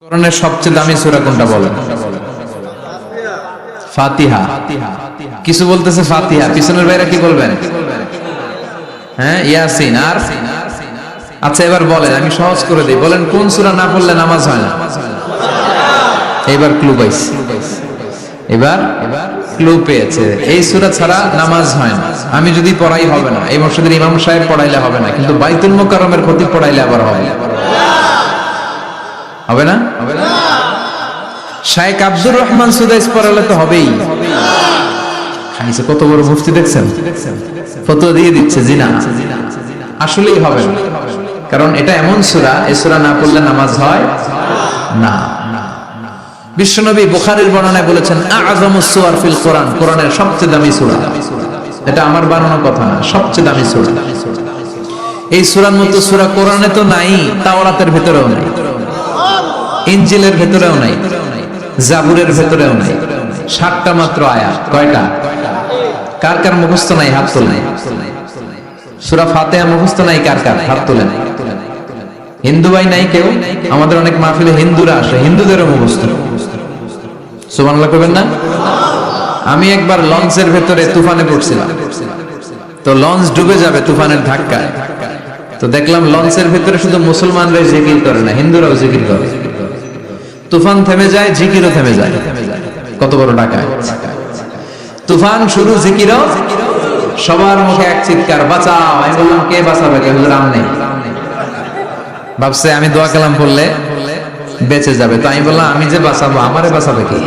কোরআনের সবচেয়ে দামি সূরা কোনটা বলেন? ফাতিহা। কিছু বলতেছে ফাতিহা, পিছনের বাইরে কি বলবেন? হ্যাঁ, ইয়াসিন। আর আচ্ছা এবার বলেন, আমি সহজ করে দিই, বলেন কোন সূরা না পড়লে নামাজ হয় না? এবার ক্লু পাইছি, এবার ক্লু পেয়েছে। এই সূরা ছাড়া নামাজ হয় না। আমি যদি পড়াই হবে না, এই মসজিদের ইমাম সাহেব পড়াইলে হবে না, কিন্তু বাইতুল মুকাররমের খতিব পড়াইলে আবার হবে। হবে না? হবে না। শাইখ আব্দুর রহমান সুদাইস পড়ালে তো হবেই। খাইছে কত বড় মুফতি দেখছেন, ফতোয়া দিয়ে দিচ্ছে জিনা। আসলেই হবে না, কারণ এটা এমন সূরা, এই সূরা না পড়লে নামাজ হয় না। বিশ্বনবী বুখারীর বর্ণনায় বলেছেন আ'যামুস সুওয়ার ফিল কোরআন, কোরআনের সবচেয়ে দামি সূরা। এটা আমার বানানো কথা না, সবচেয়ে দামি সূরা। এই সূরার মতো সূরা কোরআনে তো নাই, তাওরাতের ভেতরেও নাই, ইনজিলের ভেতরেও নাই, জাবুরের ভেতরেও নাই। 7টা মাত্র আয়াত। কয়টা? কার কার মুখস্থ নাই হাত তোলেন। সূরা ফাতিহা মুখস্থ নাই কার কার? হাত তোলেন। হিন্দু ভাই নাই কেউ? আমাদের অনেক মাহফিলে হিন্দুরা আসে, হিন্দুদেরও মুখস্থ। সুবহানাল্লাহ কইবেন না? আমি একবার লঞ্চের ভেতরে তুফানে পড়ছিলাম, তো লঞ্চ ডুবে যাবে তুফানের ধাক্কায়। তো দেখলাম লঞ্চের ভেতরে শুধু মুসলমানরাই জিকির করে না, হিন্দুরাও জিকির করে। তুফান থেমে যায়, জিকিরও থেমে যায়। কত বড় ডাকায়! তুফান শুরু, জিকিরও। সবার মুখে এক চিৎকার, বাঁচাও। আমি বললাম কে বাঁচাবে? কে? হুজুর আমি নেই। ভাবছে আমি দোয়া কালাম পড়লে বেঁচে যাবে, তো আমি বললাম আমি যে বাঁচাবো, আমারে বাঁচাবে কি?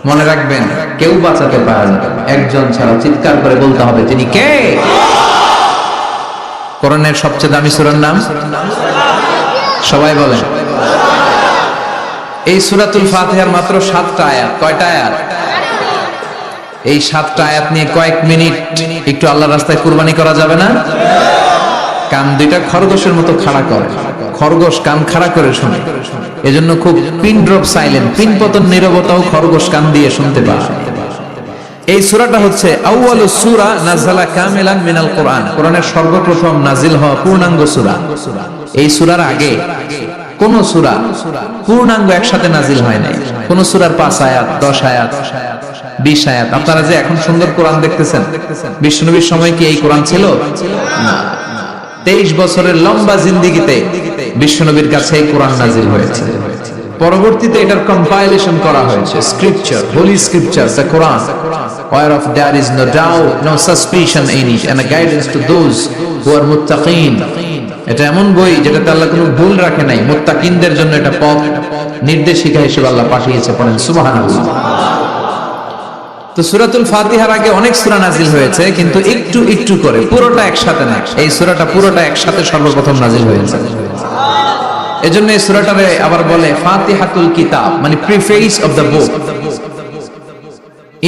মনে রাখবেন, কেউ বাঁচাতে পারে না, একজন ছাড়া। চিৎকার করে বলতে হবে তিনি কে। কোরআনের সবচেয়ে দামি সূরার নাম সবাই বলেন। এই সূরাতুল ফাতিহার মাত্র 7টা আয়াত। কয়টা আয়াত? এই 7টা আয়াত নিয়ে কয়েক মিনিট একটু আল্লাহর রাস্তায় কুরবানি করা যাবে না? কান দুইটা খরগোশের মতো খাড়া করে, খরগোশ কান খাড়া করে শুনে। এজন্য খুব পিন ড্রপ সাইলেন্ট, পিন পতন নীরবতাও খরগোশ কান দিয়ে শুনতে পায়। এই সূরাটা হচ্ছে আউয়ালুস সূরা নাযালা কামিলান মিনাল কোরআন, কোরআনের সর্বপ্রথম নাজিল হওয়া পূর্ণাঙ্গ সূরা। এই সূরার আগে কোন সূরা পূর্ণাঙ্গ একসাথে নাজিল হয় নাই। কোন সূরার 5 আয়াত, 10 আয়াত, 20 আয়াত। আপনারা যে এখন সুন্দর কোরআন দেখতেছেন, বিশ্বনবীর সময় কি এই কোরআন ছিল? না। 23 বছরের লম্বা জিন্দেগিতে বিশ্বনবীর কাছে এই কোরআন নাজিল হয়েছে। পরবর্তীতে এটার কম্পাইলেশন করা হয়েছে, scripture, holy scripture, the Quran, whereof there is no doubt, no suspicion in it, and a guidance to those who are muttaqin. এটা এমন বই যেটাতে আল্লাহ কোনো ভুল রাখে নাই, মুত্তাকিনদের জন্য এটা পথ নির্দেশিকা হিসেবে আল্লাহ পাঠিয়েছে। পড়েন সুবহানাল্লাহ। তো সূরাতুল ফাতিহার আগে অনেক সূরা নাজিল হয়েছে, কিন্তু একটু একটু করে, পুরোটা একসাথে না। এই সূরাটা পুরোটা একসাথে সর্বপ্রথম নাজিল হয়েছে। এজন্য এই সূরাটারে আবার বলে ফাতিহাতুল কিতাব, মানে preface of the book,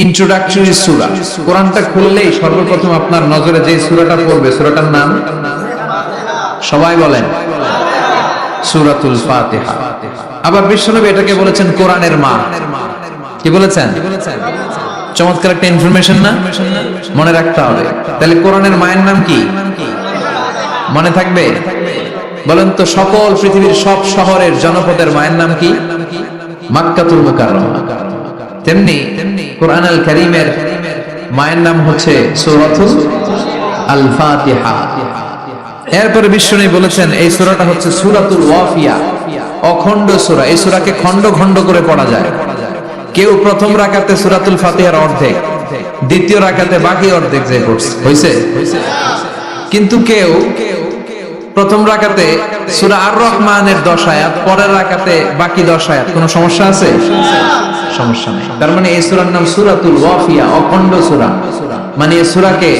introductory সূরা। কোরআনটা খুললেই সর্বপ্রথম আপনার নজরে যে সূরাটা পড়বে, সূরাটার নাম সবাই বলেন সূরাতুল ফাতিহা। আবার বিশ্বনবী এটাকে বলেছেন কোরআনের মা। কি বলেছেন? চমৎকার একটা ইনফরমেশন না? মনে রাখতে হবে। তাহলে কোরআনের মায়ের নাম কি? মনে থাকবে? বলেন তো, সকল পৃথিবীর সব শহরের জনপদের মায়ের নাম কি? মক্কাতুল মুকাররমা। তেমনি কোরআন আল কারীমের মায়ের নাম হচ্ছে সূরাতুল আল ফাতিহা। এরপরে বিশ্বনবী বলেছেন এই সূরাটা হচ্ছে সূরাতুল ওয়াফিয়া, অখণ্ড সূরা। এই সূরাকে খণ্ড খণ্ড করে পড়া যায়। কেউ প্রথম রাকাতে সূরাতুল ফাতিহার অর্ধেক, দ্বিতীয় রাকাতে বাকি অর্ধেক যে পড়ছে হইছে। কিন্তু কেউ প্রথম রাকাতে সূরা আর রহমানের 10 আয়াত, পরের রাকাতে বাকি 10 আয়াত। কোনো সমস্যা আছে? সমস্যা নেই। তার মানে এই সূরার নাম সূরাতুল ওয়াফিয়া, অখণ্ড সূরা। মানে এই সূরাকে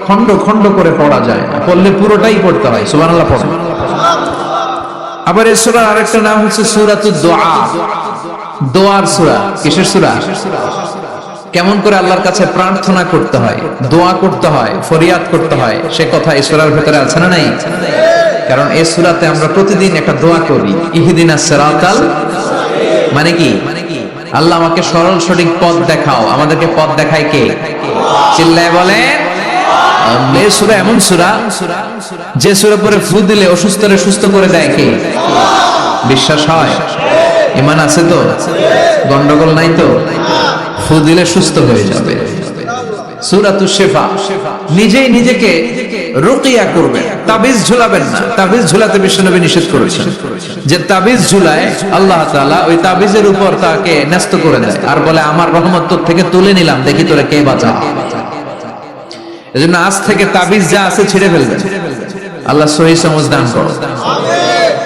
খণ্ড খণ্ড করে পড়া যায়, পড়লে পুরোটাই পড়তে হয়। সুবহানাল্লাহ পড়েন। আবার এই সূরার আরেকটা নাম হচ্ছে সূরাতুদ দুআ, দোয়ার সূরা। কিসের সূরা? কেমন করে আল্লাহর কাছে প্রার্থনা করতে হয়, দোয়া করতে হয়, ফরিয়াদ করতে হয়, সে কথা এই সূরার ভিতরে আছে না নাই? কারণ এই সূরাতে আমরা প্রতিদিন একটা দোয়া করি, ইহদিনাস সিরাতাল, মানে কি? আল্লাহ আমাকে সরল সঠিক পথ দেখাও। আমাদেরকে পথ দেখায় কে? চিল্লায় বলেন। এই সূরা এমন সূরা যে সূরা পরে ফু দিলে অসুস্থরে সুস্থ করে দেয় কে? বিশ্বাস হয়? ঈমান আছে তো? গন্ডগোল নাই তো? ফু দিলে সুস্থ হয়ে যাবে। সূরাতুশ শিফা, নিজেই নিজেকে রুকিয়া করবেন, তাবিজ ঝুলাবেন না। তাবিজ ঝুলাতে বিশ্বনবী নিষেধ করেছেন। যে তাবিজ ঝুলায় আল্লাহ তাআলা ওই তাবিজের উপর তাকে ন্যস্ত করে দেয় আর বলে আমার রহমত তোর থেকে তুলে নিলাম, দেখি তোরে কে বাঁচা। এজন্য আজ থেকে তাবিজ যা আছে ছিঁড়ে ফেলবেন। আল্লাহ সহিহ সমঝ দান করুন।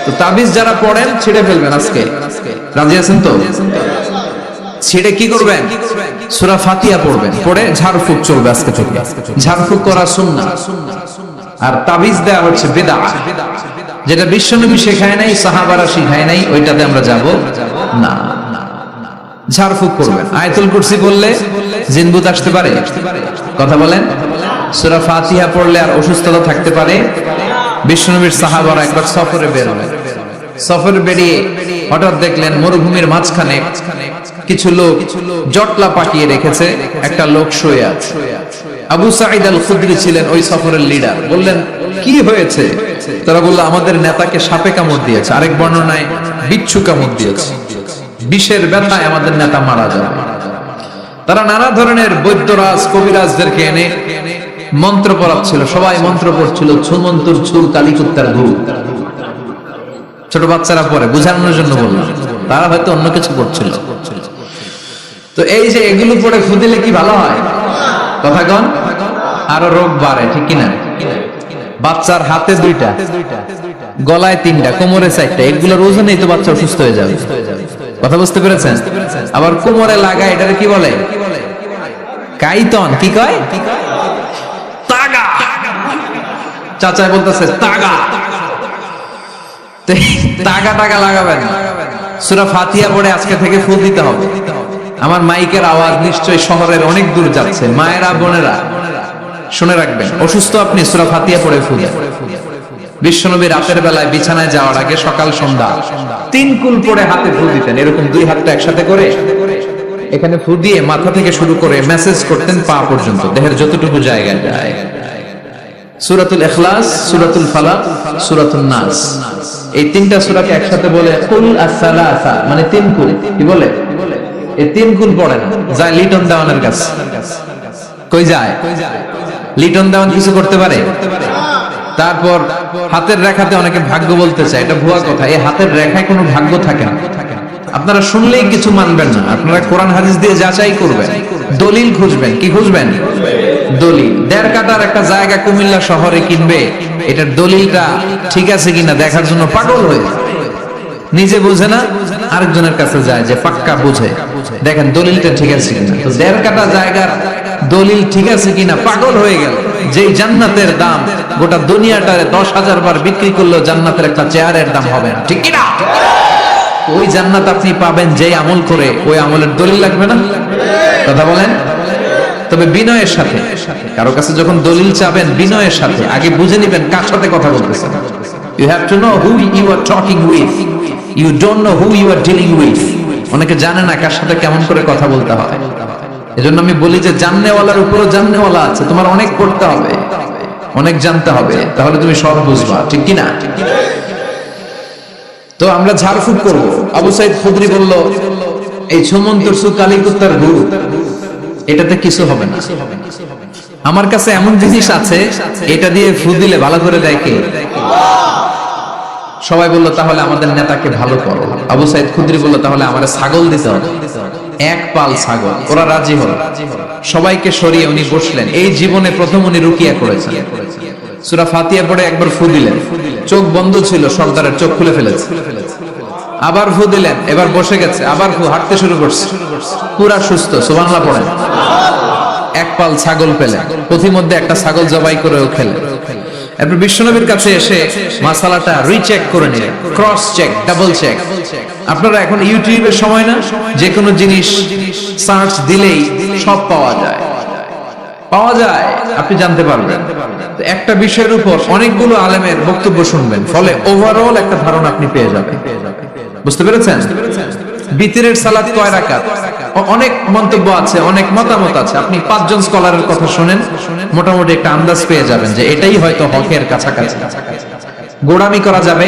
তো তাবিজ যারা পড়েন ছিঁড়ে ফেলবেন আজকে। রাজি আছেন তো? ছিঁড়ে কি করবেন? সূরা ফাতিহা পড়বেন, পড়ে ঝাড়ফুঁক চলবে আজকে থেকে। ঝাড়ফুঁক করা সুন্নাহ, আর তাবিজ দেয়া হচ্ছে বিদআত। যেটা বিশ্বনবী শেখায় নাই, সাহাবারা শিখায় নাই, ওইটাতে আমরা যাব না। ঝাড়ফুঁক করবেন। আয়াতুল কুরসি পড়লে জিনভূত আসতে পারে? কথা বলেন। সূরা ফাতিহা পড়লে আর অসুস্থতা থাকতে পারে? বিশ্বনবীর সাহাবারা একবার সফরে বের হলেন। সফরে বেরিয়ে হঠাৎ দেখলেন মরুভূমির মাঝখানে কিছু লোক জটলা পাকিয়ে রেখেছে, একটা লোক শুয়ে আছে। আবু সাঈদ আল খুদরি ছিলেন ওই সফরের লিডার। বললেন কি হয়েছে? তারা বলল আমাদের নেতাকে সাপে কামড় দিয়েছে, আরেক বর্ণনায় বিচ্ছু কামড় দিয়েছে, বিষের ব্যথায় আমাদের নেতা মারা যাবে। তারা নানা ধরনের বৈদ্যরাজ কবিরাজদেরকে এনে মন্ত্র পড়াচ্ছিল, সবাই মন্ত্র পড়ছিল, ছুমন্তুর ছু কালিকুত্তার ঘু। ছোট বাচ্চারা পড়ে, বুঝানোর জন্য বললাম, তারা হয়তো অন্য কিছু পড়ছিল। তো এই যে এগুলো পড়ে ফু দিলে কি ভালো হয়? কথা কন, আরো রোগ বাড়ে, ঠিক কিনা? বাচ্চার হাতে 2টা, গলায় 3টা, কোমরে 4টা, এগুলোর ওজনেই তো বাচ্চা অসুস্থ হয়ে যাবে। কথা বুঝতে পেরেছেন? আবার কোমরে লাগায়, এটারে কি বলে? কাইতন। কি কয়? তাগা। চাচাই বলতেছে তাগা। তাগা টাগা লাগাবেন। সূরা ফাতিহা পড়ে আজকে থেকে ফু দিতে হবে। আমার মাইকের আওয়াজ নিশ্চয়ই শহরের অনেক দূর যাচ্ছে। মায়েরা, বোনেরা শুনে রাখবেন, অসুস্থ আপনি সূরা ফাতিহা পড়ে ফু দেন। বিশ্বনবী রাতের বেলায় বিছানায় যাওয়ার আগে সকাল সন্ধ্যা 3 কুল পড়ে হাতে ফু দিতেন। এরকম 2 হাতটা একসাথে করে এখানে ফু দিয়ে মাথা থেকে শুরু করে মেসেজ করতেন পা পর্যন্ত, দেহের যতটুকু জায়গা যায়। সূরাতুল ইখলাস, সূরাতুল ফালাক, সূরাতুন নাস, এই 3টা সূরাকে একসাথে বলে কুল আস-সালাসা, মানে 3 কুল। কি বলে? এই 3 কুল পড়েন, যায় লিটন দেওয়ানের কাছে। কই যায়? লিটন দেওয়ান কিছু করতে পারে? তারপর হাতের রেখাতে অনেকে ভাগ্য বলতে চায়, এটা ভুয়া কথা। এই হাতের রেখায় কোনো ভাগ্য থাকে না। আপনারা শুনলেই কিছু মানবেন না, আপনারা কোরআন হাদিস দিয়ে যাচাই করবেন, দলিল খুঁজবেন। কি খুঁজবেন? দলিল। 1.5 কাঠার একটা জায়গা কুমিল্লা শহরে কিনবে, এটার দলিলটা ঠিক আছে কিনা দেখার জন্য পাগল হয়ে নিজে বুঝে না, আরেকজনের কাছে যায় যে পাক্কা বুঝে, দেখেন দলিলটা ঠিক আছে কিনা। তো 1.5 কাঠা জায়গার দলিল ঠিক আছে কিনা পাগল হয়ে গেল। যেই জান্নাতের দাম গোটা দুনিয়াটারে 10,000 বার বিক্রি করলেও জান্নাতের একটা চেয়ারের দাম হবে না, ঠিক কিনা? ওই জান্নাত আপনি পাবেন যেই আমল করে, ওই আমলের দলিল লাগবে না? কথা বলেন। তবে বিনয়ের সাথে, কারো কাছে যখন দলিল চাবেন বিনয়ের সাথে আগে বুঝে নেবেন কার সাথে কথা বলতেছেন। You have to know who you are talking with. You don't know who you are dealing with. অনেকে জানে না কার সাথে কেমন করে কথা বলতে হয়। এজন্য আমি বলি যে জাননেওয়ালার উপরও জাননেওয়ালা আছে, তোমার অনেক পড়তে হবে, অনেক জানতে হবে, তাহলে তুমি সব বুঝবা, ঠিক কিনা? তো আমরা ঝাড়ফুঁক করব। আবু সাঈদ খুদরি বলল এই ছুমন্তুর ছু কালিকুত্তার ঘু, এটাতে কিছু হবে না। আমার কাছে এমন জিনিস আছে, এটা দিয়ে ফু দিলে ভালো করে দেয় কে? সবাই বলল তাহলে আমাদের নেতাকে ভালো করো। আবু সাঈদ খুদরি বলল তাহলে আমারে ছাগল দিতে হবে, 1 পাল ছাগল। ওরা রাজি হল। সবাইকে সরিয়ে উনি বসলেন। এই জীবনে প্রথম উনি রুকিয়া করেছেন। সূরা ফাতিহা পড়ে একবার ফু দিলেন, চোখ বন্ধ ছিল, সর্দারের চোখ খুলে ফেলেছে। আবার ফু দিলেন, এবার বসে গেছে, আবার ফু, হাঁটতে শুরু করছে, পুরা সুস্থ। সুবহানাল্লাহ পড়েন। 1 পাল ছাগল পেলেন, পথিমধ্যে একটা ছাগল জবাই করেও খেলেন। এরপর বিশ্বনবীর কাছে এসে মাসালাটা রিচেক করে নিলেন, ক্রস চেক, ডাবল চেক। আপনারা এখন ইউটিউবের সময় না, যে কোনো জিনিস সার্চ দিলেই সব পাওয়া যায়, আপনি জানতে পারবেন। একটা বিষয়ের উপর অনেকগুলো আলেমের বক্তব্য শুনবেন, ফলে ওভারঅল একটা ধারণা আপনি পেয়ে যাবেন। বুঝতে পেরেছেন? বিতরের সালাত কয় রাকাত, অনেক মন্তব্য আছে, অনেক মতামত আছে। আপনি 5 জন স্কলারের কথা শুনেন, মোটামুটি একটা আন্দাজ পেয়ে যাবেন যে এটাই হয়তো হকের কাছাকাছি। গোড়ামি করা যাবে?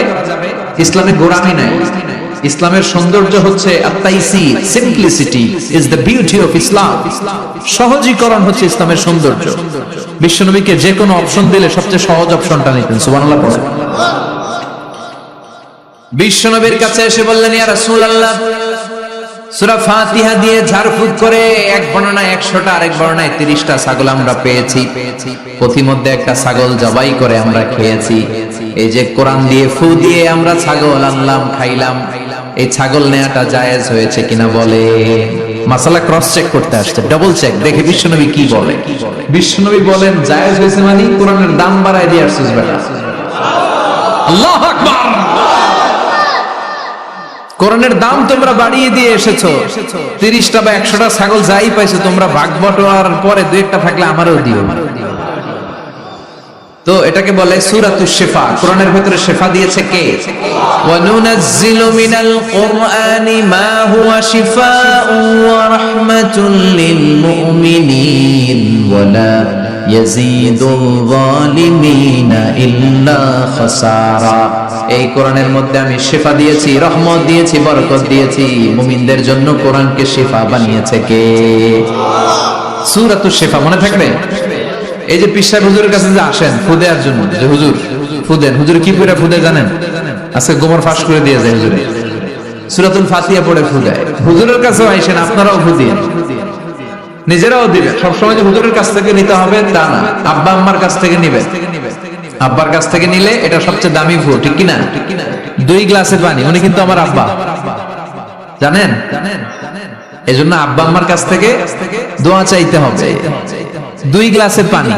ইসলামে গোড়ামি নাই। ইসলামের সৌন্দর্য হচ্ছে আত-তাইসির, simplicity is the beauty of Islam. সহজীকরণ হচ্ছে ইসলামের সৌন্দর্য। বিশ্বনবীকে যে কোনো অপশন দিলে সবচেয়ে সহজ অপশনটা নিতেন। সুবহানাল্লাহ পড়েন। বিশ্বনবীর কাছে এসে বললেন, ইয়া রাসূলুল্লাহ, সূরা ফাতিহা দিয়ে ঝাড়ফুঁক করে এক বর্ণনায় 100টা, আরেক বর্ণনায় 30টা ছাগল আমরা পেয়েছি। পথিমধ্যে একটা ছাগল জবাই করে আমরা খেয়েছি। এই যে কোরআন দিয়ে ফু দিয়ে আমরা ছাগল আনলাম, খাইলাম, এই ছাগল নেয়াটা জায়েজ হয়েছে কিনা বলে। মাসালা ক্রস চেক করতে আসছে, ডাবল চেক, দেখে বিশ্বনবী কি বলে। বিশ্বনবী বলেন জায়েজ হয়েছে মানে কোরআনের দাম বাড়ায় দিয়ে আসছিস বেটা। আল্লাহু আকবার। কোরআনের দাম তোমরা বাড়িয়ে দিয়ে এসেছো। 30টা বা 100টা ছাগল যাই পাইছো তোমরা, ভাগ বটোয়ার পরে দুই একটা থাকলে আমারও দিও। তো এটাকে বলে সূরাতুশ শিফা। কোরআনের ভিতরে শিফা দিয়েছে কে? ওয়া নুনাজ্জিলু মিনাল কুরআনি মা হুয়া শিফাউন ওয়া রাহমাতুল লিল মুমিনিন ওয়া লা ইয়াজিদুল যালিমিনা ইল্লা খাসারা। এই কোরআনের মধ্যে আমি শিফা দিয়েছি, রহমত দিয়েছি, বরকত দিয়েছি। মুমিনদের জন্য কোরআনকে শিফা বানিয়েছে কে? সূরাতুশ শিফা মনে থাকবে। এই যে পীর সাহেব হুজুরের কাছে যে আসেন ফু দেওয়ার জন্য, যে হুজুর ফু দেন, হুজুর কি পড়ে ফু দেয় জানেন? আজকে গোমর ফাঁস করে দিয়ে যায় হুজুরে, সূরাতুল ফাতিহা পড়ে ফু দেয়। হুজুরের কাছেও আইসেন, আপনারাও ফু দিন, নিজেরাও দিবেন। সবসময় যে হুজুরের কাছ থেকে নিতে হবে তা না, আব্বা আম্মার কাছ থেকে নিবেন। আব্বার কাছ থেকে নিলে এটা সবচেয়ে দামি ফু, ঠিক কিনা? 2 গ্লাসে পানি, উনি কিন্তু আমার আব্বা, জানেন? এজন্য আব্বা আম্মার কাছ থেকে দোয়া চাইতে হবে। 2 গ্লাসে পানি।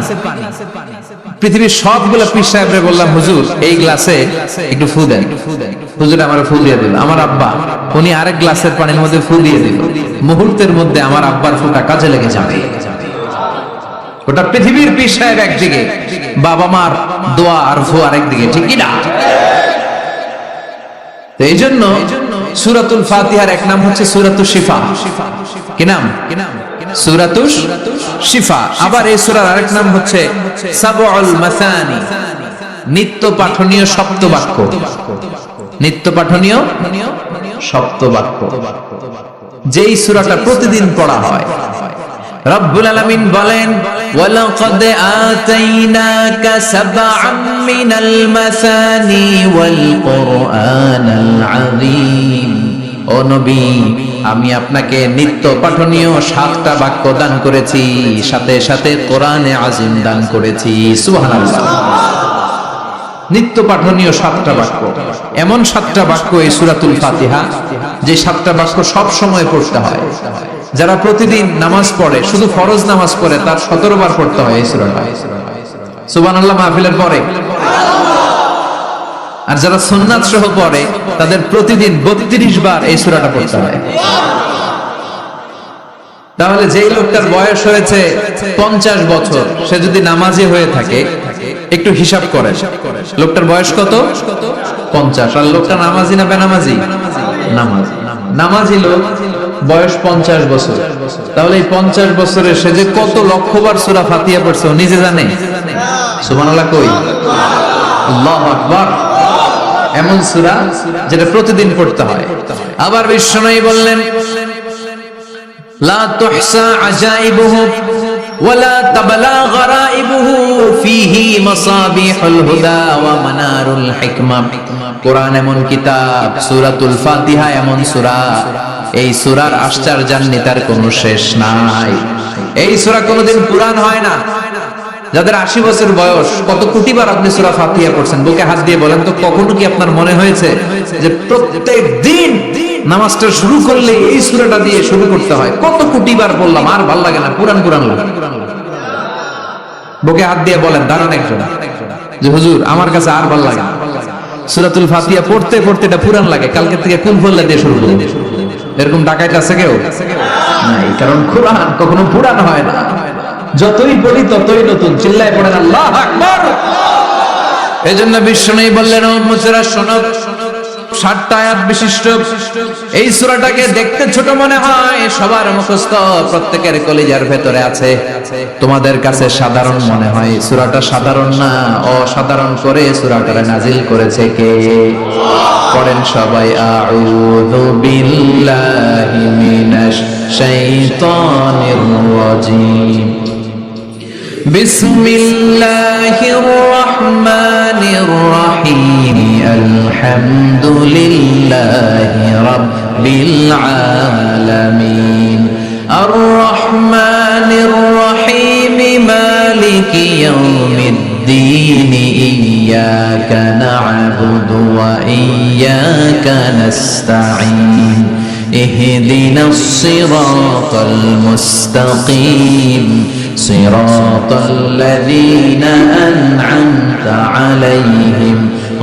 পৃথিবীর সবগুলো পীর সাহেবরে বললাম, হুজুর এই গ্লাসে একটু ফু দেন। হুজুর আমার ফু দিয়ে দিল। আমার আব্বা উনি আরেক গ্লাসের পানির মধ্যে ফু দিয়ে দিল। মুহূর্তের মধ্যে আমার আব্বার ফুটা কাজে লেগে যাবে। ওটা পৃথিবীর পীর সাহেব একদিকে, বাবা মার দোয়া আর ফু আরেক দিকে, ঠিক কি না? তো এই জন্য সূরাতুল ফাতিহার এক নাম হচ্ছে সূরাতুশ শিফা। কি নাম? সূরাতুশ শিফা। আবার এই সূরার আরেক নাম হচ্ছে সাবউল মাসানি, নিত্য পাঠনীয় সপ্তবাক্য। নিত্য পাঠনীয় সপ্তবাক্য, যেই সূরাটা প্রতিদিন পড়া হয়। রব্বুল আলামিন বলেন, ওয়ালাকাদ আতাইনাকা সাবআম মিনাল মাসানি ওয়াল কুরআনাল আযীম। ও নবী, আমি আপনাকে নিত্য পাঠনীয় 7টা বাক্য দান করেছি, সাথে সাথে কোরআনে আযীম দান করেছি। সুবহানাল্লাহ। নিত্য পাঠনীয় 7টা বাক্য, এমন 7টা বাক্য এই সূরাতুল ফাতিহা, যে 7টা বাক্য সব সময় পড়তে হয়। যারা প্রতিদিন নামাজ পড়ে, শুধু ফরজ নামাজ পড়ে, তার 17 বার পড়তে হয় এই সূরাটা। সুবহানাল্লাহ মাহফিলের পরে। আর যারা সুন্নাত সহ পড়ে, তাদের প্রতিদিন 32 বার এই সূরাটা পড়তে হয়। তাহলে যেই লোকটার বয়স হয়েছে 50 বছর, সে যদি নামাজি হয়ে থাকে, একটু হিসাব করে, লোকটার বয়স কত? 50। আর লোকটা নামাজি না বেনামাজি? নামাজি। নামাজি লোক, বয়স 50 বছর। তাহলে এই 50 বছরে সে যে কত লক্ষবার সূরা ফাতিহা পড়ছে ও নিজে জানে? সুবহানাল্লাহ কই? আল্লাহু আকবার। এমন সূরা যেটা প্রতিদিন পড়তে হয়। আবার বিশ্বনবী বললেন, লা তুহসা আজাইবুহু ওয়ালা তাবলা গরাইবুহু ফিহি মাসাবিহুল হুদা ওয়া মানারুল হিকমা। কোরআন এমন কিতাব, সূরাতুল ফাতিহা এমন সূরা, এই সূরার আশ্চর্যান্বিতার কোনো শেষ নাই। এই সূরা কোনোদিন পুরান হয় না। যাদের 80 বছর বয়স, কত কোটিবার আপনি সূরা ফাতিহা পড়ছেন? বুকে হাত দিয়ে বলেন তো, কখনো কি আপনার মনে হয়েছে যে প্রত্যেক দিন নামাজটা শুরু করলে এই সূরাটা দিয়ে শুরু করতে হয়? কত কোটিবার বললাম, আর ভাল লাগে না, পুরান পুরান লাগে। বুকে হাত দিয়ে বলেন, দাঁড়ান একজন, যে হুজুর আমার কাছে আর ভাল লাগে না, সূরাতুল ফাতিহা পড়তে পড়তে এটা পুরান লাগে, কালকে থেকে কুল ফল্লা দিয়ে শুরু করব। এরকম ডাকাইত আছে কেউ? নাই, কারণ কোরআন কখনো পুরান হয় না। যতই পড়ি ততই নতুন। চিল্লায় পড়েন আল্লাহু আকবার। এজন্য বিশ্বনবী বললেন, ও মুসরা শোনো, 60টা আয়াত বিশিষ্ট এই সূরাটাকে দেখতে ছোট মনে হয়, সবার মুখস্থ, প্রত্যেকের কলিজার ভেতরে আছে। তোমাদের কাছে সাধারণ মনে হয়, সূরাটা সাধারণ না, অসাধারণ করে সূরাটারে নাজিল করেছে কে? পড়েন সবাই, আউযু বিল্লাহি মিনাশ শাইতানির রাজীম। বিসমিল্লাহির রহমানির রহিম। আলহামদুলিল্লাহি রাব্বিল আলামিন। আর রহমানির রহিম। মালিকি ইয়াউমিদ্দিন। ইয়্যাকা না'বুদু ওয়া ইয়্যাকা নাস্তাঈন। ইহদিনাস সিরাতাল মুস্তাকিম। সিরাতাল্লাযীনা আন'আমতা আলাইহিম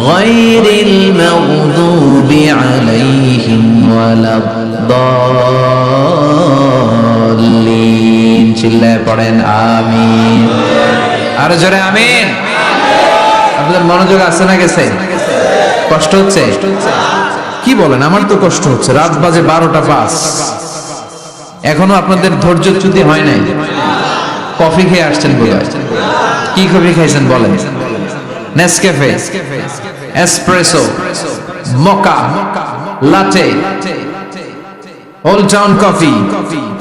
গায়রিল মাগদুবি আলাইহিম ওয়ালাদ-দাল্লিন। চিল্লায়ে পড়েন আমিন। আর জোরে আমিন। আপনাদের মনোযোগ আছে না গেছে? কষ্ট হচ্ছে? কি বলেন? আমার তো কষ্ট হচ্ছে। রাত বাজে 12টা 5, এখনো আপনাদের ধৈর্যচ্যুতি হয় নাই। কফি খেয়ে আসছেন বলে। কি কফি খাইছেন বলেন? নেসক্যাফে, এসপ্রেসো, মোকা, লাটে, ওল্ড টাউন কফি,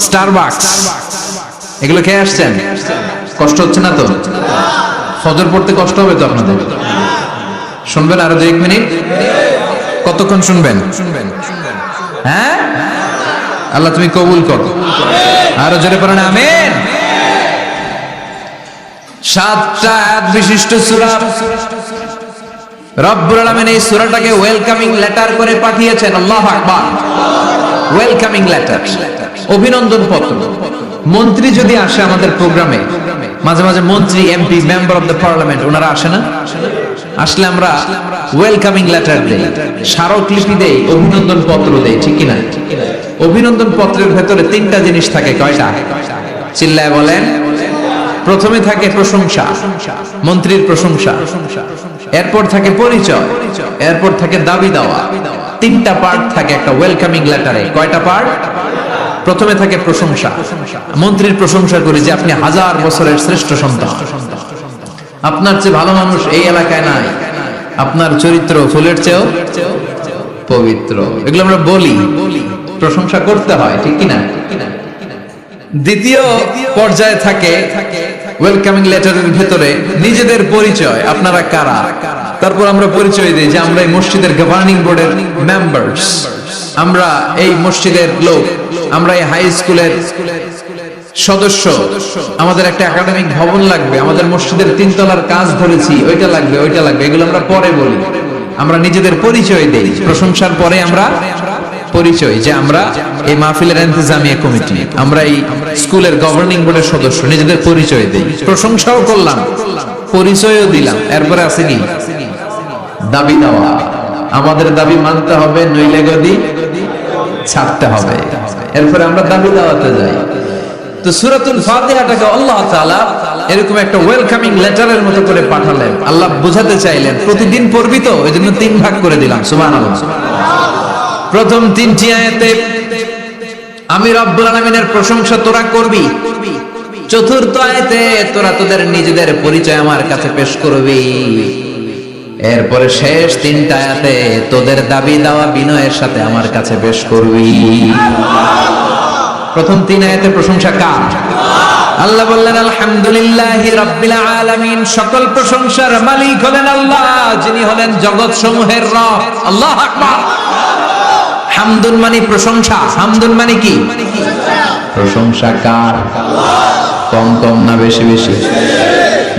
স্টারবাকস, এগুলো খেয়ে আসছেন? কষ্ট হচ্ছে না তো? ফজর পড়তে কষ্ট হবে তো আপনাদের? শুনবেন আরো 2 মিনিট? কতক্ষণ শুনবেন? হ্যাঁ, আল্লাহ তুমি কবুল করো। আরো জোরে পড়েন আমিন। 7টা আয়াত বিশিষ্ট সূরা। রব্বুল আলামিন এই সূরাটাকে ওয়েলকামিং লেটার করে পাঠিয়েছেন। আল্লাহু আকবার। ওয়েলকামিং লেটার, অভিনন্দন পত্র। মন্ত্রী যদি আসে আমাদের প্রোগ্রামে, মাঝে মাঝে মন্ত্রী, MP, member of the parliament, ওনারা আসে না? আসলে আমরা ওয়েলকামিং লেটার দেই, স্মারকলিপি দেই, অভিনন্দন পত্র দেই, ঠিক কি না? অভিনন্দন পত্রের ভেতরে 3টা জিনিস থাকে। কয়টা? চিল্লায় বলেন। প্রথমে থাকে প্রশংসা, মন্ত্রীর প্রশংসা। এরপর থাকে পরিচয়, এরপর থাকে দাবি দেওয়া। 3টা পার্ট থাকে একটা ওয়েলকামিং লেটারে। কয়টা পার্ট? প্রথমে থাকে প্রশংসা। মন্ত্রীর প্রশংসা করি যে আপনি 1000 বছরের শ্রেষ্ঠ সন্তান, আপনার চেয়ে ভালো মানুষ এই এলাকায় নাই, আপনার চরিত্র ফুলের চেয়েও পবিত্র। এগুলো আমরা বলি, প্রশংসা করতে হয়, ঠিক কিনা? দ্বিতীয় পর্যায়ে থাকে ওয়েলকামিং লেটারের ভেতরে নিজেদের পরিচয়, আপনারা কারা। তারপর আমরা পরিচয় দিই যে আমরা এই মসজিদের গভর্নিং বোর্ডের মেম্বার্স, আমরা এই মসজিদের লোক, আমরা এই হাই স্কুলের সদস্য, আমাদের একটা একাডেমিক ভবন লাগবে, আমাদের মসজিদের 3 তলার কাজ ধরেছি, ওইটা লাগবে, ওইটা লাগবে। এগুলো আমরা পরে বলি। আমরা নিজেদের পরিচয় দেই। প্রশংসার পরে আমরা পরিচয়, যে আমরা এই মাহফিলের ইন্তেজামিয়া কমিটি, আমরা এই স্কুলের গভর্নিং বোর্ডের সদস্য, নিজেদের পরিচয় দেই। প্রশংসাও করলাম, পরিচয়ও দিলাম। এরপরে আছে কি? দাবি দেওয়া। আমাদের দাবি মানতে হবে, নইলে গদি ছাড়তে হবে। এরপরে আমরা দাবি দেওয়াতে যাই। তো সূরাতুল ফাতিহাটাকে আল্লাহ তাআলা এরকম একটা ওয়েলকামিং লেটারের মতো করে পাঠালেন। আল্লাহ বোঝাতে চাইলেন প্রতিদিন পড়বি তো, এজন্য 3 ভাগ করে দিলাম। সুবহানাল্লাহ। প্রথম 3টি আয়াতে আমি রব্বুল আলামিনের প্রশংসা তোরা করবি। চতুর্থ আয়াতে তোরা তোদের নিজেদের পরিচয় আমার কাছে পেশ করবি। এরপরে শেষ 3টা আয়াতে তোদের দাবি দাওয়া বিনয়ের সাথে আমার কাছে পেশ করবি। প্রথম 3 আয়াতে প্রশংসা কার? আল্লাহ বললেন আলহামদুলিল্লাহি রাব্বিল আলামিন। সকল প্রশংসার মালিক হলেন আল্লাহ, যিনি হলেন জগৎ সমূহের রব। আল্লাহু আকবার। হামদুন মানে প্রশংসা। হামদুন মানে কি? প্রশংসা কার? কম কম না বেশি বেশি?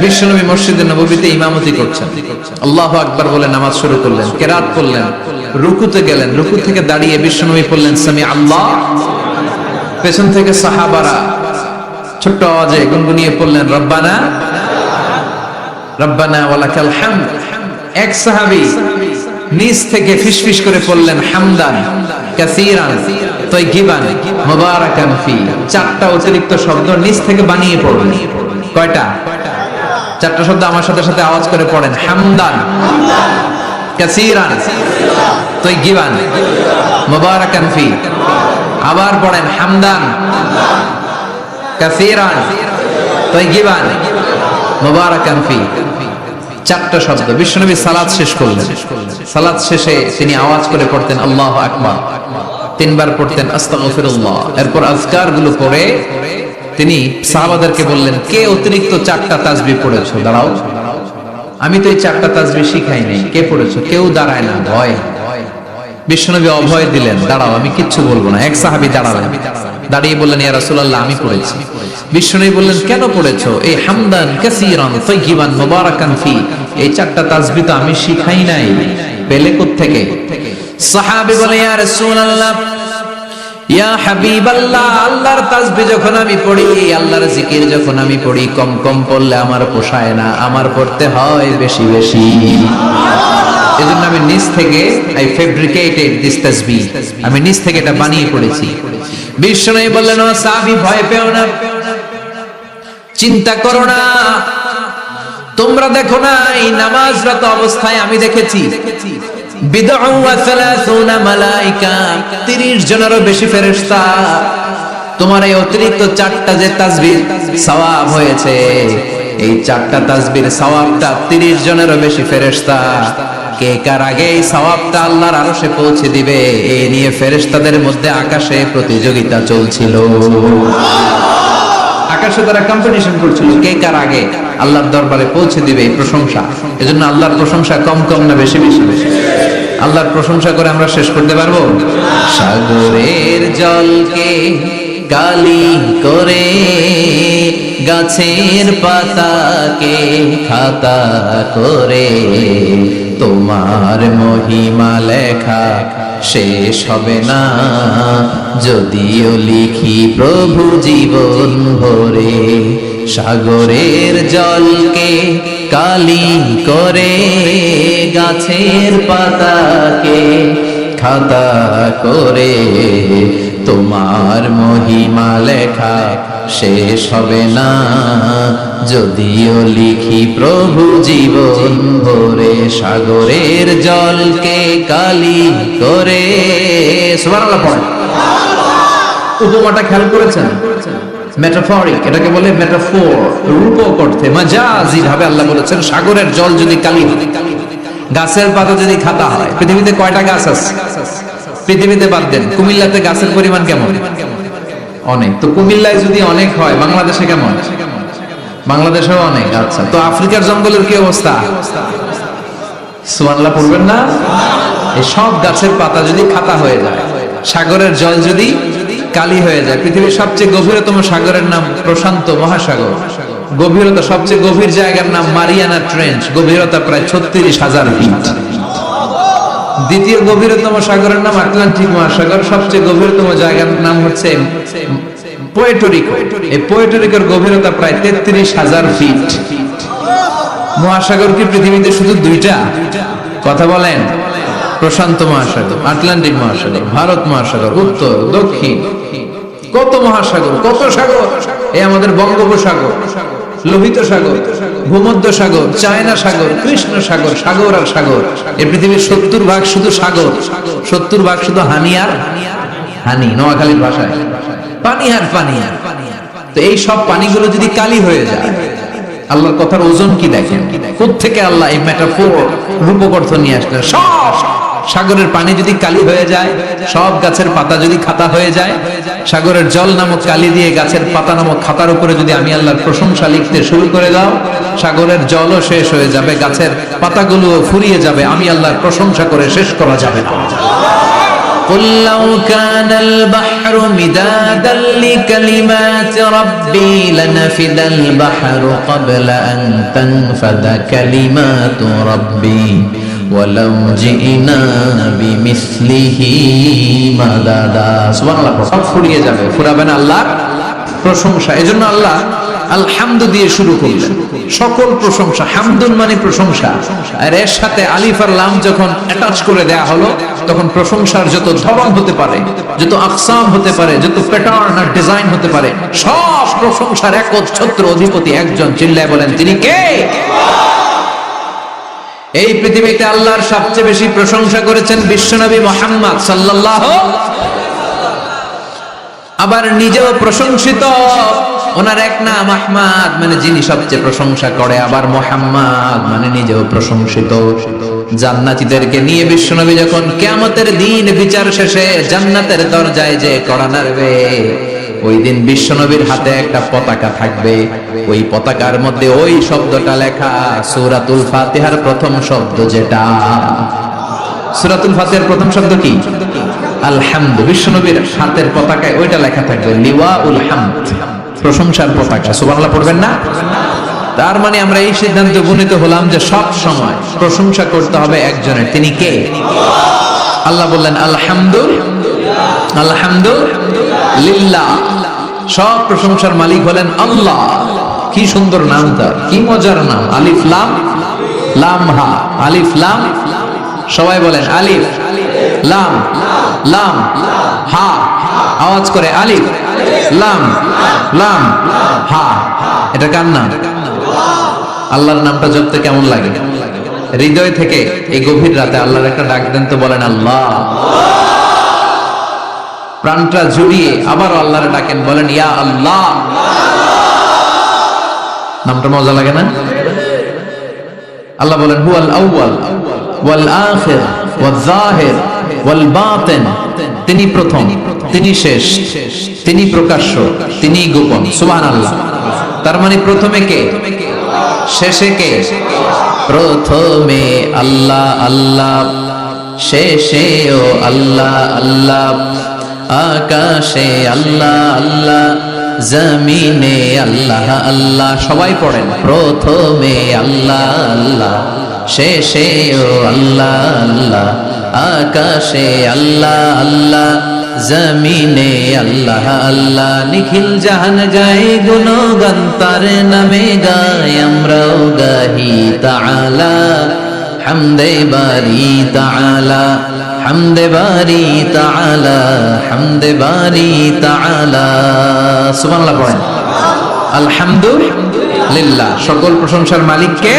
বিশ্বনবী মসজিদে নববীতে ইমামতি করছেন। আল্লাহু আকবার বলে নামাজ শুরু করলেন, কিরাত করলেন, রুকুতে গেলেন। রুকু থেকে দাঁড়িয়ে বিশ্বনবী বললেন সামি আল্লাহ। পেছন থেকে সাহাবারা ছোট্ট আওয়াজে গুনগুনিয়ে পড়লেন রব্বানা রব্বানা ওয়ালাকাল হামদ। এক সাহাবী নিচ থেকে ফিসফিস করে পড়লেন হামদান কাসীরান তাইয়িবান মুবারাকান ফি। 4টা অতিরিক্ত শব্দ নিচ থেকে বানিয়ে পড়লেন। কয়টা? 4টা শব্দ আমার সাথে সাথে আওয়াজ করে পড়েন। হামদান কাসীরান তাইয়িবান মুবারাকান ফি। আবার পড়েন হামদান কাসীরান তাইয়িবান মুবারাকান ফি। চারটা শব্দ। বিশ্বনবী সালাত শেষ করলেন, সালাত শেষে তিনি আওয়াজ করে পড়তেন আল্লাহু আকবার, তিনবার পড়তেন আস্তাগফিরুল্লাহ। এরপর আজকার গুলো পড়ে তিনি সাহাবাদেরকে বললেন, কে অতিরিক্ত চারটা তাসবিহ পড়েছো? দাঁড়াও, আমি তো এই চারটা তাসবিহ শিখাই নাই, কে পড়েছো? কেউ দাঁড়ায় না, ভয়। বিশ্বনবী অভয় দিলেন, দাঁড়াও, আমি কিচ্ছু বলবো না। এক সাহাবী দাঁড়ালেন, দাঁড়িয়ে বললেন, ইয়া রাসূলুল্লাহ, আমি পড়েছি। বিশ্বনবী বললেন, কেন পড়েছো? এই হামদান কাসীরান তাইয়িবান মুবারাকান ফি, এই চারটা তাসবিহ তো আমি শিখাই নাই, পেলে কোত্থেকে? সাহাবী বলে, ইয়া রাসূলুল্লাহ, ইয়া হাবিবাল্লাহ, আল্লাহর তাসবিহ যখন আমি পড়ি, আল্লাহর জিকির যখন আমি পড়ি, কম কম পড়লে আমার পোষায় না, আমার পড়তে হয় বেশি বেশি। এজন্য আমি নিজ থেকে আই ফেব্রিকেটেড দিস তাসবিহ, আমি নিজ থেকে এটা বানিয়ে পড়েছি। বিশ্বনবী বললেন, ও সাহাবী, ভয় পেও না, চিন্তা করো না, তোমরা দেখো না এই নামাজরত অবস্থায় আমি দেখেছি বিদউ ওয়া 30 মালায়েকা, 30 জনেরও বেশি ফেরেশতা তোমার এই অতিরিক্ত চারটা যে তাসবিহ সওয়াব হয়েছে, এই চারটা তাসবির সওয়াবটা 30 জনেরও বেশি ফেরেশতা কে কার আগে এই সওয়াবটা আল্লাহর আরশে পৌঁছে দিবে, এই নিয়ে ফেরেশতাদের মধ্যে আকাশে প্রতিযোগিতা চলছিল। আকাশে তারা কম্পিটিশন করছিল, কে কার আগে আল্লাহর দরবারে পৌঁছে দিবে এই প্রশংসা। এজন্য আল্লাহর প্রশংসা কম কম না বেশি বেশি? আল্লাহর প্রশংসা করে আমরা শেষ করতে পারবো? সাগরের জলকে কালি করে, গাছের পাতাকে খাতা করে, তোমার মহিমা লেখা শেষ হবে না, যদিও লিখি প্রভু জীবন ভরে। সাগরের জলকে কালি করে, গাছের পাতাকে খাতা করে, তোমার মহিমা লেখা শেষ হবে না, যদিও লিখি প্রভু জীবন ভরে। সাগরের জলকে কালি করে, সুবহানাল্লাহ পড়েন। উপমাটা খেয়াল করেছেন? মেটাফরিক, এটাকে বলে মেটাফোর, রূপক অর্থে মাজাজি ভাবে আল্লাহ বলেছেন সাগরের জল যদি কালি হয়, গাছের পাতা যদি খাতা হয়। পৃথিবীতে কয়টা গাছ আছে? পৃথিবীতে বাদ দেন, কুমিল্লাতে গাছের পরিমাণ কেমন? অনেক। তো কুমিল্লায় যদি অনেক হয়, বাংলাদেশে কেমন? বাংলাদেশেও অনেক। আচ্ছা, তো আফ্রিকার জঙ্গলের কি অবস্থা? সুবহানাল্লাহ পড়বেন না? এই সব গাছের পাতা যদি খাতা হয়ে যায়, সাগরের জল যদি কালি হয়ে যায়। পৃথিবীর সবচেয়ে গভীরতম সাগরের নাম প্রশান্ত মহাসাগর, গভীরতা সবচেয়ে গভীর জায়গার নাম মারিয়ানা ট্রেঞ্চ, গভীরতা প্রায় 36,000 ফিট। দ্বিতীয় গভীরতম সাগরের নাম আটলান্টিক মহাসাগর, সবচেয়ে গভীরতম জায়গার নাম হচ্ছে পুয়ের্টো-রিকো। এই পুয়ের্টো-রিকোর গভীরতা প্রায় 33,000 ফিট। মহাসাগর কি পৃথিবীতে শুধু দুইটা? কথা বলেন। প্রশান্ত মহাসাগর, আটলান্টিক মহাসাগর, ভারত মহাসাগর, উত্তর দক্ষিণ, কত মহাসাগর, কত সাগর। এই আমাদের বঙ্গোপসাগর, লোহিত সাগর, ভূমধ্য সাগর, চায়না সাগর, কৃষ্ণ সাগর, সাগর আর সাগর। এই পৃথিবীর 70% শুধু সাগর, 70% শুধু হানি আর হানি, নোয়াখালীর ভাষায় পানি আর পানি। তো এই সব পানিগুলো যদি কালি হয়ে যায়, আল্লাহর কথার ওজন কি দেখেন? কোত্থেকে আল্লাহ এই মেটাফোর রূপক অর্থ নিয়ে আসলেন? সব সাগরের পানি যদি কালি হয়ে যায়, সব গাছের পাতা যদি খাতা হয়ে যায়, সাগরের জল নামক কালি দিয়ে গাছের পাতা নামক খাতার উপরে যদি আমি আল্লাহর প্রশংসা লিখতে শুরু করে দাও, সাগরের জলও শেষ হয়ে যাবে, গাছের পাতাগুলোও ফুরিয়ে যাবে, আমি আল্লাহর প্রশংসা করে শেষ করা যাবে না। قل لو كان البحر مدادا لكلمات ربي لنفد البحر قبل أن تنفد كلمات ربي ولو جئنا بمثله مددا সুবহানাল্লাহ। সব ফুরিয়ে যাবে, ফুরাবে না আল্লাহর প্রশংসা। এজন্য আল্লাহ আলহামদু দিয়ে শুরু করলেন, সকল প্রশংসা। হামদুন মানে প্রশংসা, আর এর সাথে আলিফ আর লাম যখন অ্যাটাচ করে দেয়া হলো, তখন প্রশংসার যত ধরন হতে পারে, যত আকসাম হতে পারে, যত প্যাটার্ন আর ডিজাইন হতে পারে, সব প্রশংসার একচ্ছত্র অধিপতি একজন। চিল্লায় বলেন, তিনি কে? এই পৃথিবীতে আল্লাহর সবচেয়ে বেশি প্রশংসা করেছেন বিশ্বনবী মুহাম্মদ সাল্লাল্লাহু, আবার নিজেও প্রশংসিত। ওনার এক নাম আহমদ, মানে যিনি সবচেয়ে প্রশংসা করে, আবার মুহাম্মদ মানে নিজেও প্রশংসিত। জান্নাতীদেরকে নিয়ে বিশ্বনবী যখন কিয়ামতের দিন বিচার শেষে জান্নাতের দরজায় যে কড়া নাড়বে, ওই দিন বিশ্বনবীর হাতে একটা পতাকা থাকবে। ওই পতাকার মধ্যে ওই শব্দটা লেখা, সূরাতুল ফাতিহার প্রথম শব্দ যেটা। সূরাতুল ফাতিহার প্রথম শব্দ কি? আলহামদু। বিশ্বনবীর হাতের পতাকায় ওইটা লেখা থাকবে, লিওয়াউল হামদ, প্রশংসার পতাকা। সুবহানাল্লাহ পড়বেন না? তার মানে আমরা এই সিদ্ধান্তে উপনীত হলাম যে সব সময় প্রশংসা করতে হবে একজনের। তিনি কে? আল্লাহ বললেন আলহামদু, আলহামদুলিল্লাহ। সব প্রশংসার মালিক হলেন আল্লাহ। কি সুন্দর নাম তার, কি মজার নাম। আলিফ লাম লাম হা, আলিফ লাম। সবাই বলেন আলিফ লাম লাম হা, আওয়াজ করে আলিফ লাম লাম হা। এটা কার নাম? আল্লাহর নামটা জপতে কেমন লাগে? হৃদয় থেকে এই গভীর রাতে আল্লাহর একটা ডাক দেন তো, বলেন আল্লাহ। প্রাণটা জুড়িয়ে আবার আল্লাহর ডাকেন, বলেন ইয়া আল্লাহ। নামটা মজা লাগে না? আল্লাহ বলেন হুয়াল আউয়াল ওয়াল আখির ওয়াল যাহির ওয়াল বাতিন। তিনি প্রথম, তিনি শেষ, তিনি প্রকাশ্য, তিনি গোপন। সুবহানাল্লাহ। তার মানে প্রথমে কে, শেষে কে? প্রথমে আল্লাহ আল্লাহ, শেষেও আল্লাহ আল্লাহ, আকাশে আল্লাহ আল্লাহ, জমিনে আল্লাহ আল্লাহ। সবাই পড়েন, প্রথমে আল্লাহ আল্লাহ, শেষেও আল্লাহ আল্লাহ, আকাশে আল্লাহ আল্লাহ, জমিনে আল্লাহ আল্লাহ। নিখিল জাহান গায় গুণগান তার নামে গায়, আমরাও গাহি তাআলা হামদে বারি তাআলা, হামদে বারি তাআলা, হামদে বারি তাআলা। সুবহানাল্লাহ পড়েন। আলহামদুলিল্লাহ। সকল প্রশংসার মালিক কে?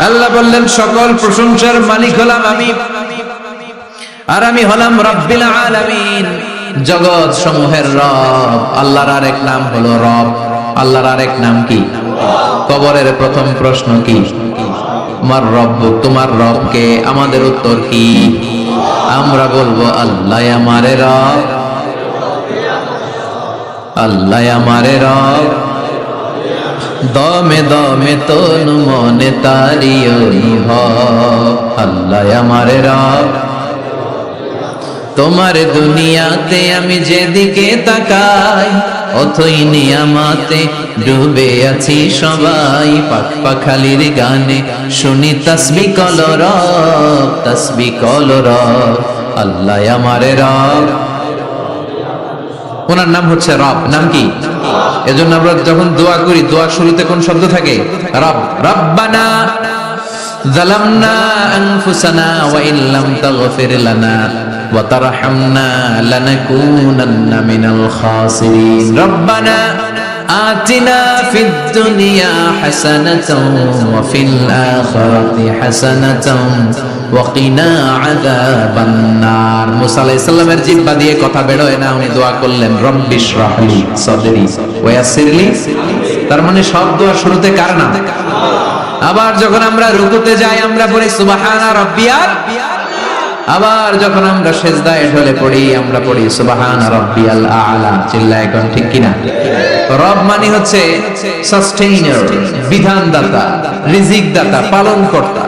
আল্লাহ বললেন সকল প্রশংসার মালিক হলাম আমি, আর আমি হলাম রব্বিল আলামিন, জগৎ সমূহের রব। আল্লাহর আরেক নাম হলো রব। আল্লাহর আরেক নাম কি? কবরের প্রথম প্রশ্ন কি? আমার রব, তোমার রব কে? আমাদের উত্তর কি? আমরা বলবো আল্লাহ আমারে রব, আল্লাহ আমারে রব। দমে দমে তনু মনে তারি অনুভব, আল্লাহ আমারে রব। তোমার দুনিয়াতে আমি যেদিকে তাকাই, অথই নিয়ামতে ডুবে আছি সবাই। পাখ পাখালির গানে শুনি তাসবিহ কলরব, তাসবিহ কলরব, আল্লাহ আমারে রব। ওনার নাম হচ্ছে রব। নাম কি? এজন্য আমরা যখন দোয়া করি, দোয়ার শুরুতে কোন শব্দ থাকে? রব। রব্বানা যালামনা আনফুসানা ওয়া ইল্লাম তাগফির লানা ওয়া তারহামনা লানাকুনান্না মিনাল খাসিরিন। রব্বানা আতিনা ফিদ দুনিয়া হাসানাতাও ওয়া ফিল আখিরাতি হাসানাতাও ওয়া কিনা আযাবান নার। মুসা আলাইহিস সালামের জিহ্বা দিয়ে কথা বের হয় না, উনি দোয়া করলেন রব্বিশরাহলি সাদরি ওয়া ইয়াসসিরলি। তার মানে সব দোয়ার শুরুতে কার নাম? আবার যখন আমরা রুকুতে যাই আমরা পড়ি সুবহানা রাব্বিয়াল, আবার যখন আমরা সিজদায় ঢলে পড়ি আমরা পড়ি সুবহানা রাব্বিয়াল আ'লা। চিল্লায় কোন ঠিক কিনা? রব মানে হচ্ছে সাস্টেইনার, বিধানদাতা, রিজিক দাতা, পালন কর্তা।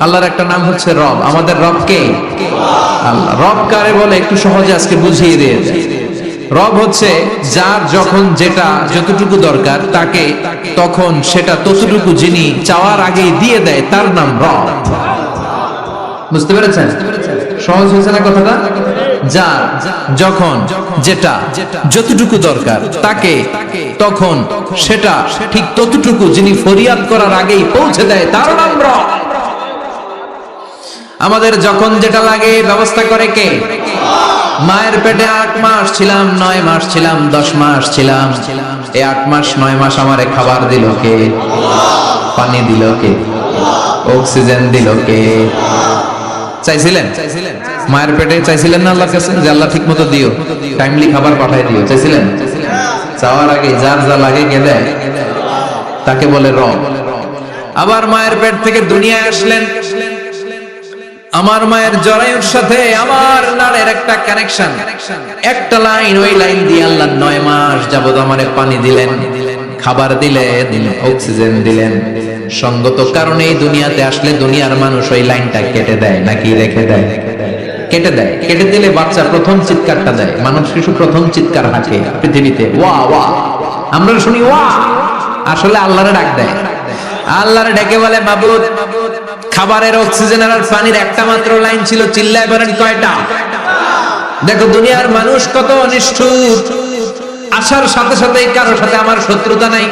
আল্লাহর একটা নাম হচ্ছে রব। আমাদের রব কে? আল্লাহ। রব কারে বলে একটু সহজে আজকে বুঝিয়ে দিয়ে যায়। রব হচ্ছে যার যখন যেটা যতটুকু দরকার তাকে তখন সেটা ততটুকু যিনি চাওয়ার আগেই দিয়ে দেয়, তার নাম রব। বুঝতে পেরেছেন? সহজ হয়েছে না কথাটা? যার যখন যেটা যতটুকু দরকার তাকে তখন সেটা ঠিক ততটুকু যিনি ফরিয়াদ করার আগেই পৌঁছে দেয়, তার নাম রব। আমাদের যখন যেটা লাগে ব্যবস্থা করে কে? মায়ের পেটে 8 মাস ছিলাম, 9 মাস ছিলাম, 10 মাস ছিলাম, এই 8 মাস 9 মাস আমারে খাবার দিল কে? পানি দিল কে? অক্সিজেন দিল কে? চাইছিলেন? মায়ের পেটে চাইছিলেন না আল্লাহর কাছে যে আল্লাহ ঠিক মতো দিও, টাইমলি খাবার পাঠায় দিও? চাইছিলেন? চাওয়ার আগে যার যা লাগে গেলে তাকে বলে রব। আবার মায়ের পেট থেকে দুনিয়ায় আসলেন, আমার মায়ের জরায়ুর সাথে আমার নাড়ের একটা কানেকশন, একটা লাইন, ওই লাইন দিয়ে আল্লাহ 9 মাস যাবত আমারে পানি দিলেন, খাবার দিলেন, অক্সিজেন দিলেন। সঙ্গত কারণে দুনিয়াতে আসলে দুনিয়ার মানুষ ওই লাইনটা কেটে দেয় নাকি রেখে দেয়? কেটে দেয়। কেটে দিলে বাচ্চা প্রথম চিৎকারটা দেয়, মানুষ শিশু প্রথম চিৎকার হাঁকে পৃথিবীতে, ওয়া ওয়া। আমরা শুনি ওয়া, আসলে আল্লাহরে ডাক দেয়। আল্লাহরে ডেকে বলে মাবুদ, খাবারের, অক্সিজেনের আর পানির একটা মাত্র লাইন ছিল, চিল্লায় বলেন কয়টা? দেখো দুনিয়ার মানুষ কত নিষ্ঠুর। আসার সাথে সাথে কারোর সাথে আমার শত্রুতা নাই,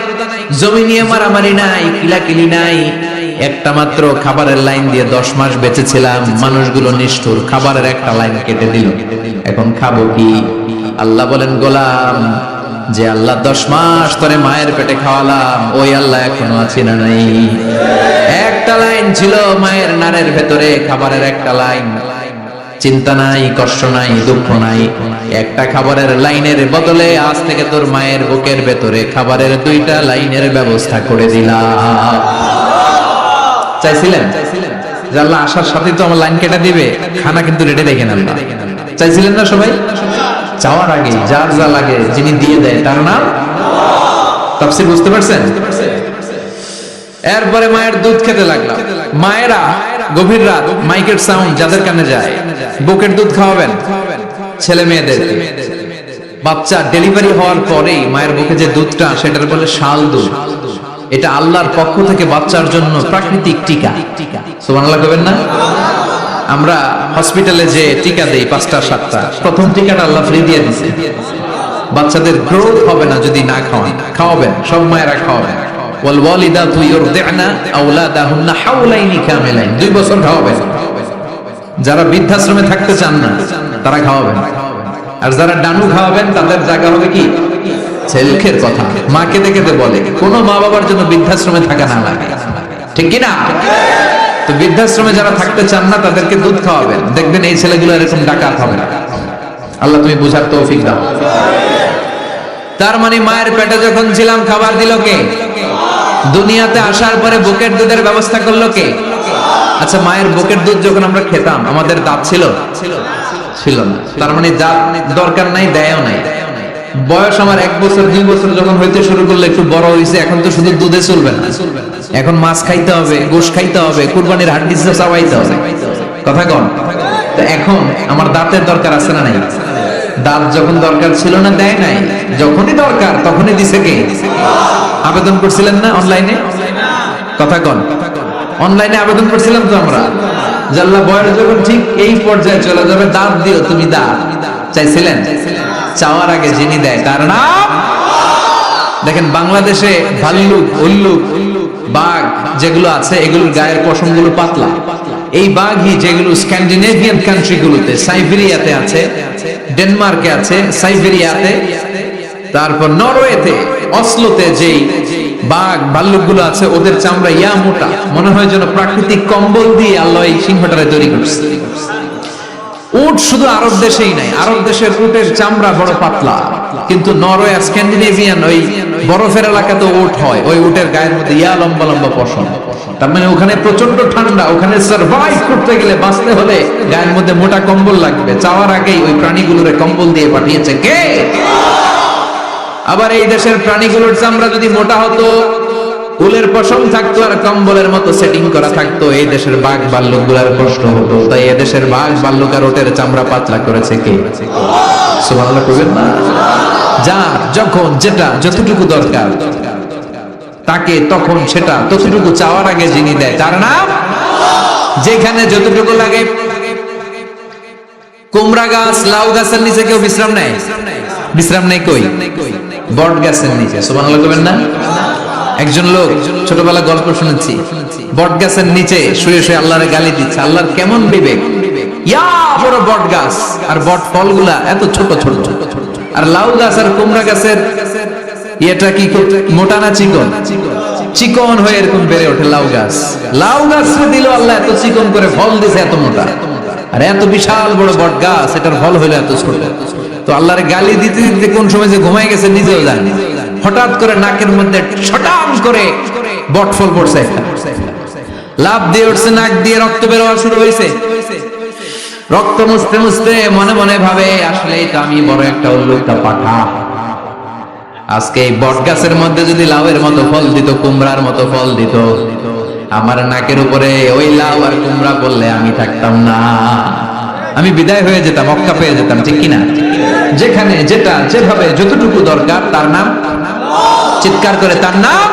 জমি নিয়ে মারামারি নাই, কিলাকিলি নাই, একটা মাত্র খাবারের লাইন দিয়ে 10 মাস বেঁচেছিলাম। মানুষগুলো নিষ্ঠুর, খাবারের একটা লাইন কেটে দিল, এখন খাবো কি? আল্লাহ বলেন গোলাম, যে আল্লাহ 10 মাস ধরে মায়ের পেটে খাওয়ালাম, ওই আল্লাহ এখনো আছে না নাই? একটা লাইন ছিল মায়ের নাড়ের ভেতরে, খাবারের একটা লাইন, চিন্তা নাই, কষ্ট নাই, দুঃখ নাই। একটা খাবারের লাইনের বদলে আজ থেকে তোর মায়ের বুকের ভেতরে খাবারের 2টা লাইনের ব্যবস্থা করে দিলাম। চাইছিলেন যে আল্লাহ আসার সাথে তো আমার লাইন কেটে দিবে, খানা কিন্তু রেডি দেখেন আল্লাহ? চাইছিলেন না সবাই? চাওয়ার আগে যার যা লাগে যিনি দিয়ে দেয় তার নাম তাফসীর। বুঝতে পারছেন? এরপরে মায়ের দুধ খেতে লাগলাম। মায়েরা গভীর রাত মাইকের সাউন্ড যাদের কানে যায়, বুকের দুধ খাওয়াবেন ছেলে মেয়েদেরকে। বাচ্চা ডেলিভারি হওয়ার পরেই মায়ের বুকে যে দুধটা, সেটার বলে শাল দুধ। এটা আল্লাহর পক্ষ থেকে বাচ্চার জন্য প্রাকৃতিক টিকা। সুবহানাল্লাহ কইবেন না? আমরা হসপিটালে যে টিকা দেই 5টা 7টা, প্রথম টিকাটা আল্লাহ ফ্রি দিয়ে দিয়েছে। বাচ্চাদের গ্রোথ হবে না যদি না খাওয়ান। খাওয়াবেন, সব মায়েরা খাওয়াবেন। ওয়াল ওয়ালিদাতু ইউরদি'না আওলাদাহুন্না হাওলাইনি কামিলাইন, 2 বছর খাওয়াবেন। যারা বৃদ্ধাশ্রমে থাকতে চান না তারা খাওয়াবেন, আর যারা ডানু খাওয়াবেন তাদের জায়গা হবে কি? ছেলের কথা মা কেঁদে কেঁদে বলে, কোনো মা বাবার জন্য বৃদ্ধাশ্রমে থাকা না লাগে, ঠিক কি না? তো বৃদ্ধাশ্রমে যারা থাকতে চান না তাদেরকে দুধ খাওয়াবেন, দেখবেন এই ছেলেগুলো এরকম ডাকাত হবে না। আল্লাহ তুমি বুঝার তৌফিক দাও। তার মানে মায়ের পেটে যখন ছিলাম খাবার দিল কে? দুনিয়াতে আসার পরে বুকের দুধের ব্যবস্থা করলো কে? আচ্ছা, মায়ের বুকের দুধ যখন আমরা খেতাম আমাদের দাঁত ছিল? ছিল না। তার মানে দাঁত দরকার নাই, দেয়ও নাই। বয়স আমার 1 বছর 2 বছর যখন হইতে শুরু করলো, একটু বড় হয়েছে, এখন তো শুধু দুধে চলবে না, এখন মাছ খাইতে হবে, গোশ খাইতে হবে, কুরবানির হাড্ডি চাবাইতে হবে। কথা কন? তো এখন আমার দাঁতের দরকার আছে না নাই? দাঁত যখন দরকার ছিল না দেয় নাই, যখনই দরকার তখনই দিছে কে? আবেদন করছিলেন না অনলাইনে? কথা কন? অনলাইনে আবেদন করছিলাম তো আমরা, জাল্লা বয়স যখন ঠিক এই পর্যায়ে চলে যাবে, দাঁত দিও তুমি, দাঁত চাইছিলেন? চাওয়ার আগে যিনি দেয় তার নাম। দেখেন বাংলাদেশে ভাল্লুক, উল্লুক, বাঘ যেগুলো আছে এগুলোর গায়ের পশমগুলো পাতলা। এই বাঘই যেগুলো স্ক্যান্ডিনেভিয়ান কান্ট্রিগুলোতে, সাইবেরিয়াতে আছে, ডেনমার্কে আছে, সাইবেরিয়াতে, তারপর নরওয়েতে, অসলোতে যেই বাঘ ভাল্লুকগুলো আছে ওদের চামড়া ইয়া মোটা, মনে হয় যেন প্রাকৃতিক কম্বল দিয়ে আল্লাহ এই সিংহটারে তৈরি করছে। উট শুধু আরব দেশেই নাই, আরব দেশের উটের চামড়া বড় পাতলা, কিন্তু নরওয়ে, স্ক্যান্ডিনেভিয়ান ওই বরফের এলাকাতে উট হয়, ওই উটের গায়ের মধ্যে ইয়া লম্বা লম্বা পশম। তার মানে ওখানে প্রচন্ড ঠান্ডা, ওখানে সার্ভাইভ করতে গেলে, বাঁচতে হলে গায়ের মধ্যে মোটা কম্বল লাগবে। চাওয়ার আগেই ওই প্রাণীগুলোরে কম্বল দিয়ে পাঠিয়েছে কে? আবার এই দেশের প্রাণীগুলোর চামড়া যদি মোটা হতো, উলের পশম থাকতো আর কম্বলের মতো সেটিং করা থাকতো, এই দেশের বাঘ ভাল্লুক গুলার কষ্ট হতো। তাই এই দেশের বাঘ ভাল্লুক আর ওটের চামড়া পাতলা করেছে কে? সুবহানাল্লাহ কইবেন না? যার যখন যেটা যতটুকু দরকার তাকে তখন সেটা ততটুকু চাওয়ার আগে যিনি দেয় তার নাম। যেখানে যতটুকু লাগে, কুমড়া গাছ, লাউ গাছের নিচে কেউ বিশ্রাম নেয়? বিশ্রাম নেই কই? বট গাছের নিচে। সুবহানাল্লাহ কইবেন না? একজন লোক ছোটবেলা গল্প শুনেছি, বট গাছের নিচে শুয়ে শুয়ে আল্লাহরে গালি দিচ্ছে। আল্লাহর কেমন বিবেক! ইয়া বড় বট গাছ, আর বট ফলগুলা এত ছোট ছোট। আর লাউ গাছ আর কুমড়া গাছের এটা কি মোটা না চিকন? চিকন হয়ে এরকম বেড়ে ওঠে লাউ গাছ। লাউ গাছ দিল আল্লাহ এত চিকন করে, ফল দিছে এত মোটা। আর এত বিশাল বড় বট গাছ, এটার ফল হইলো এত ছোট। তো আল্লাহর গালি দিতে দিতে কোন সময় যে ঘুমাই গেছে নিজেও জানে। হঠাৎ করে নাকের মধ্যে ছটাম করে বট ফল পড়ছে একটা, লাভ দিয়ে উঠছে, নাক দিয়ে রক্ত বেরোয়া শুরু হয়েছে। রক্ত মুছতে মুছতে মনে মনে ভাবে আসলে এটা আমি বড় একটা উল্লুকটা পাঠা। আজকে এই বট গাছের মধ্যে যদি লাউয়ের মতো ফল দিত, কুমড়ার মতো ফল দিত, আমার নাকের উপরে ওই লাউ আর কুমড়া বললে আমি থাকতাম না, আমি বিদায় হয়ে যেতাম, মক্কা পেয়ে যেতাম, ঠিক কিনা? যেখানে যেটা যেভাবে যতটুকু দরকার তার নাম, চিৎকার করে তার নাম।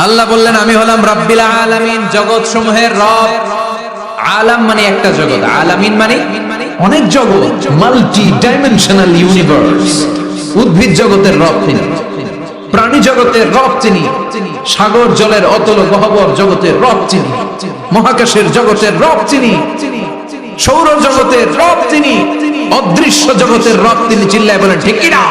আল্লাহ বললেন আমি হলাম রাব্বিল আলামিন, জগৎ সমূহের রব। আলাম মানে একটা জগৎ, আলামিন মানে অনেক জগৎ, মাল্টি ডাইমেনশনাল ইউনিভার্স। উদ্ভিদ জগতের রব তিনি, প্রাণী জগতের রব তিনি, সাগর জলের অতল গহ্বর জগতের রব তিনি, মহাকাশের জগতের রব তিনি, সৌর জগতের রব তিনি, অদৃশ্য জগতের রব তিনি। চিল্লায় বলেন ঠিক কিনা?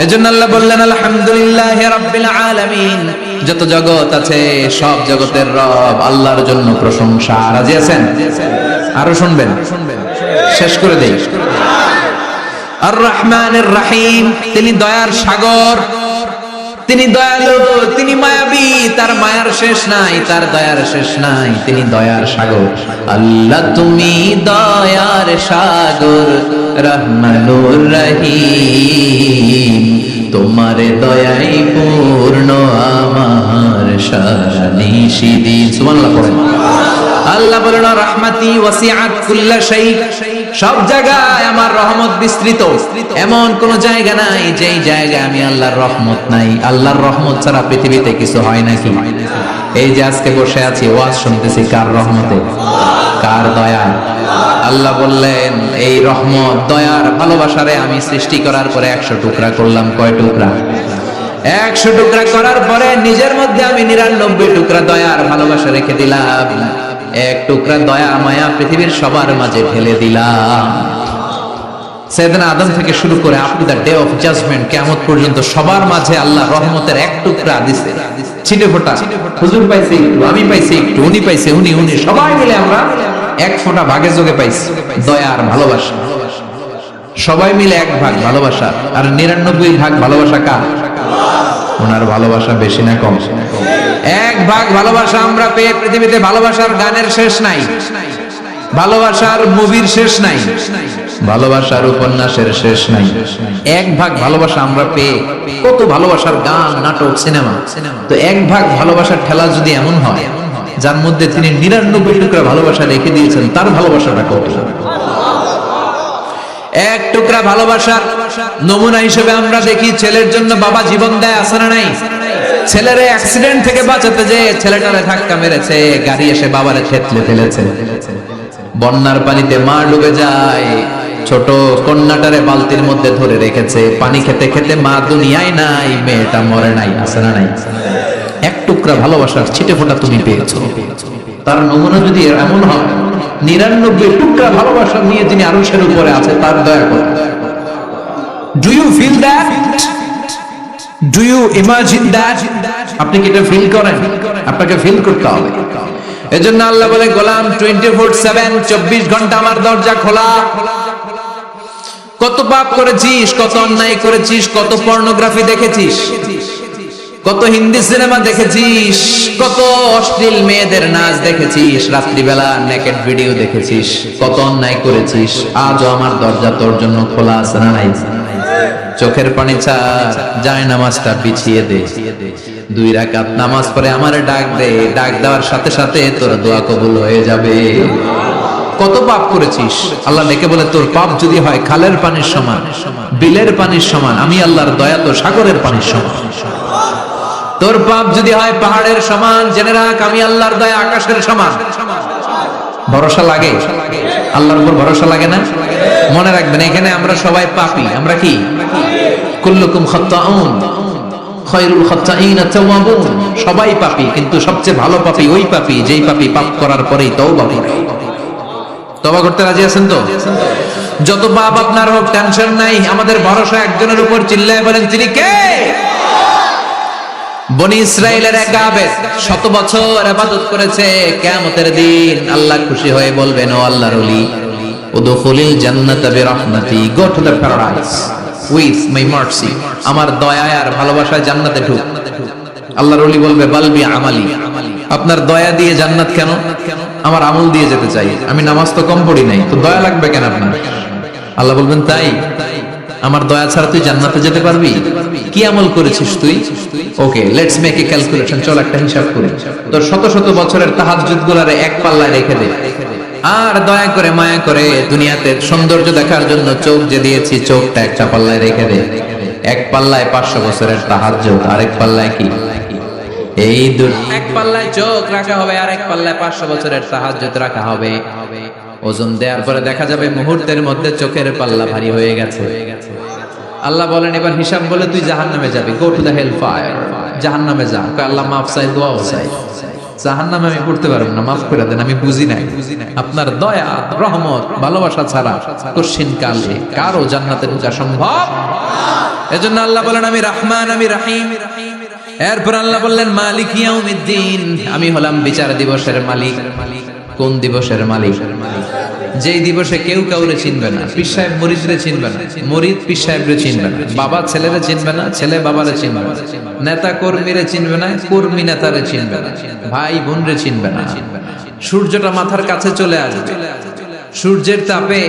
এজন্য আল্লাহ বললেন আলহামদুলিল্লাহি রাব্বিল আলামিন, যত জগৎ আছে সব জগতের রব আল্লাহর জন্য প্রশংসা। রাজি আছেন? আরো শুনবেন, শেষ করে দেই। আর রহমানের রহিম, তিনি দয়ার সাগর, তিনি দয়ালু, তিনি মায়াবী, তার মায়ার শেষ নাই, তার দয়ার শেষ নাই, তিনি দয়ার সাগর। আল্লাহ তুমি দয়ার সাগর, রহমানুর রহিম, তোমার দয়াই পূর্ণ আমার সারা নিশিদিন। সুবহানাল্লাহ পড়েন। আল্লাহ বলেন রাহমাতি ওয়াসিআত কুল্লা শাই, সব জায়গায় আমার রহমত বিস্তৃত, এমন কোন জায়গা নাই যেই জায়গায় আমি আল্লাহর রহমত নাই। আল্লাহর রহমত ছাড়া পৃথিবীতে কিছু হয় নাকি? এই যে আজকে বসে আছি ওয়াজ শুনতেছি, কার রহমতে, কার দয়ায়? আল্লাহ বললেন এই রহমত, দয়ার, ভালোবাসারে আমি সৃষ্টি করার পরে 100 টুকরা করলাম। কয় টুকরা? 100 টুকরা করার পরে নিজের মধ্যে আমি 99 টুকরা দয়ার ভালোবাসা রেখে দিলাম। এক টুকরা দয়া মায়া পৃথিবীর সবার মাঝে ঢেলে দিলাম। সাইয়েদনা আদম থেকে শুরু করে up to the day of judgement, কিয়ামত পর্যন্ত সবার মাঝে আল্লাহ রহমতের এক টুকরা দিছে, ছিটে ফোঁটা। হুজুর পাইছে একটু, আমি পাইছি একটু, উনি পাইছে, উনি সবাই মিলে আমরা এক ফোঁটা ভাগে যোগে পাইছি দয়ার ভালোবাসা। সবাই মিলে এক ভাগ ভালোবাসা, আর 99 ভাগ ভালোবাসা কার? ওনার ভালোবাসা বেশি না কম? এক ভাগ ভালোবাসা আমরা পেয়ে পৃথিবীতে ভালোবাসার গানের শেষ নাই, ভালোবাসার মুভির শেষ নাই, ভালোবাসার উপন্যাসের শেষ নাই। এক ভাগ ভালোবাসা আমরা পেয়ে কত ভালোবাসার গান, নাটক, সিনেমা। তো এক ভাগ ভালোবাসার ঠেলা যদি এমন হয় যার মধ্যে তিনি 99 টুকরা ভালোবাসা রেখে দিয়েছেন, তার ভালোবাসাটা কত? এক টুকরা ভালোবাসার নমুনা হিসেবে আমরা দেখি ছেলের জন্য বাবা জীবন দেয়, আছে না নাই? ছেলের অ্যাক্সিডেন্ট থেকে বাঁচাতে যে ছেলেটারে ধাক্কা মেরেছে, গাড়ি এসে বাবারে থেতলে ফেলেছে, বন্যার পানিতে মা ডুবে যায়, ছোট কন্যাটারে বালতির মধ্যে ধরে রেখেছে, পানি খেতে খেতে মা দুনিয়ায় নাই, মেয়েটা মরে নাই, আছে না নাই? এক টুকরা ভালোবাসার ছিটে ফোঁটা তুমি পেয়েছো। তার নমুনা যদি এমন হয়, 99 টুকরা ভালোবাসা নিয়ে যিনি আরশের উপরে আছে, তার দয়া করে। Do you feel that? Do you imagine that? আপনি কি এটা ফিল করেন? আপনাকে ফিল করতে হবে। এজন্য আল্লাহ বলে গোলাম 24/7, 24 ঘন্টা আমার দরজা খোলা। কত পাপ করেছিস, কত অন্যায় করেছিস, কত পর্নোগ্রাফি দেখেছিস, কত হিন্দি সিনেমা দেখেছিস, কত অশ্লীল মেয়েদের নাচ দেখেছিস, রাত্রিবেলা নেকেড ভিডিও দেখেছিস, কত অন্যায় করেছিস, আজও আমার দরজা তোর জন্য খোলা আছে না নাই? চোখের পানি ছাড়, যায় নামাজটা পিছিয়ে দে, 2 রাকাত নামাজ পড়ে আমারে ডাক দে, ডাক দেওয়ার সাথে সাথে তোর দোয়া কবুল হয়ে যাবে। কত পাপ করেছিস, আল্লাহ ডেকে বলে তোর পাপ যদি হয় খালের পানির সমান, বিলের পানির সমান, আমি আল্লাহর দয়া তো সাগরের পানির সমান। তোর পাপ যদি হয় পাহাড়ের সমান, জেনে রাখ আমি আল্লাহর দয়া আকাশের সমান। ভরসা লাগে? আল্লাহর উপর ভরসা লাগে না? মনে রাখবেন এখানে আমরা সবাই পাপী। আমরা কি? কুল্লুকুম খাত্তাউন খায়রুল খাত্তাইন আত-তাওয়াবুন। সবাই পাপী, কিন্তু সবচেয়ে ভালো পাপী ওই পাপী যেই পাপী পাপ করার পরেই তওবা করে। তওবা করতে রাজি আছেন তো? যত পাপ আপনার হোক টেনশন নাই, আমাদের ভরসা একজনের উপর। চিল্লায় বলেন তিনি কে? বনি ইসরাইলের এক আবেদ 100 বছর ইবাদত করেছে, কিয়ামতের দিন আল্লাহ খুশি হয়ে বলবেন, ও আল্লাহর ওলি, উদখুলিল জান্নাতা বিরহমাতি, go to the paradise with my mercy, আমার দয়া আর ভালোবাসায় জান্নাতে ঢুক। আল্লাহর ওলি বলবে, বালবি আমালি, আপনার দয়া দিয়ে জান্নাত কেন? আমার আমল দিয়ে যেতে চাই, আমি নামাজ তো কম পড়ি নাই, তো দয়া লাগবে কেন আপনার? আল্লাহ বলবেন, তাই? আমার দয়া ছাড়া তুই জান্নাতে যেতে পারবি? কি আমল করেছিস তুই? ওকে, লেটস মেক এ ক্যালকুলেশন, চল একটা হিসাব করি। তোর শত শত বছরের তাহাজ্জুদ গুলারে এক পাল্লায় রেখে দে, আর দয়া করে মায়া করে দুনিয়াতে সৌন্দর্য দেখার জন্য চোখ যে দিয়েছি, চোখটা একটা পাল্লায় রেখে দে। এক পাল্লায় 500 বছরের তাহাজ্জুদ, আরেক পাল্লায় কি? এই এক পাল্লায় চোখ রাখা হবে, আর এক পাল্লায় 500 বছরের তাহাজ্জুদ রাখা হবে। ওজন দেওয়ার পরে দেখা যাবে মুহূর্তের মধ্যে চোখের পাল্লা ভারী হয়ে গেছে। আল্লাহ বলেন, এবার হিসাব বলে তুই জাহান্নামে যাবি, go to the hell fire, জাহান্নামে যা। আল্লাহ মাফ চাই, দোয়াও চাই, জাহান্নামে আমি পড়তে পারবো না, মাফ করে দেন, আমি বুঝি নাই। আপনার দয়া, রহমত, ভালোবাসা ছাড়া কশিন কালে কারো জান্নাতে ঢোকা সম্ভব? এজন্য আল্লাহ বলেন, আমি রহমান, আমি রহিম। এরপর আল্লাহ বললেন, মালিক ইয়াউমিদ্দিন, আমি হলাম বিচার দিবসের মালিক। কোন দিবসের মালিক? যেই দিবসে কেউ কাউরে চিনবে না, পীর সাহেব মুরিদরে চিনবে না, মুরিদ পীর সাহেবরে চিনবে না, বাবা ছেলেরে চিনবে না, ছেলে বাবারে চিনবে না, নেতা কর্মীরে চিনবে না, কর্মী নেতারে চিনবে না, ভাই বোনরে চিনবে না। সূর্যটা মাথার কাছে চলে আসবে, সূর্যের তাপে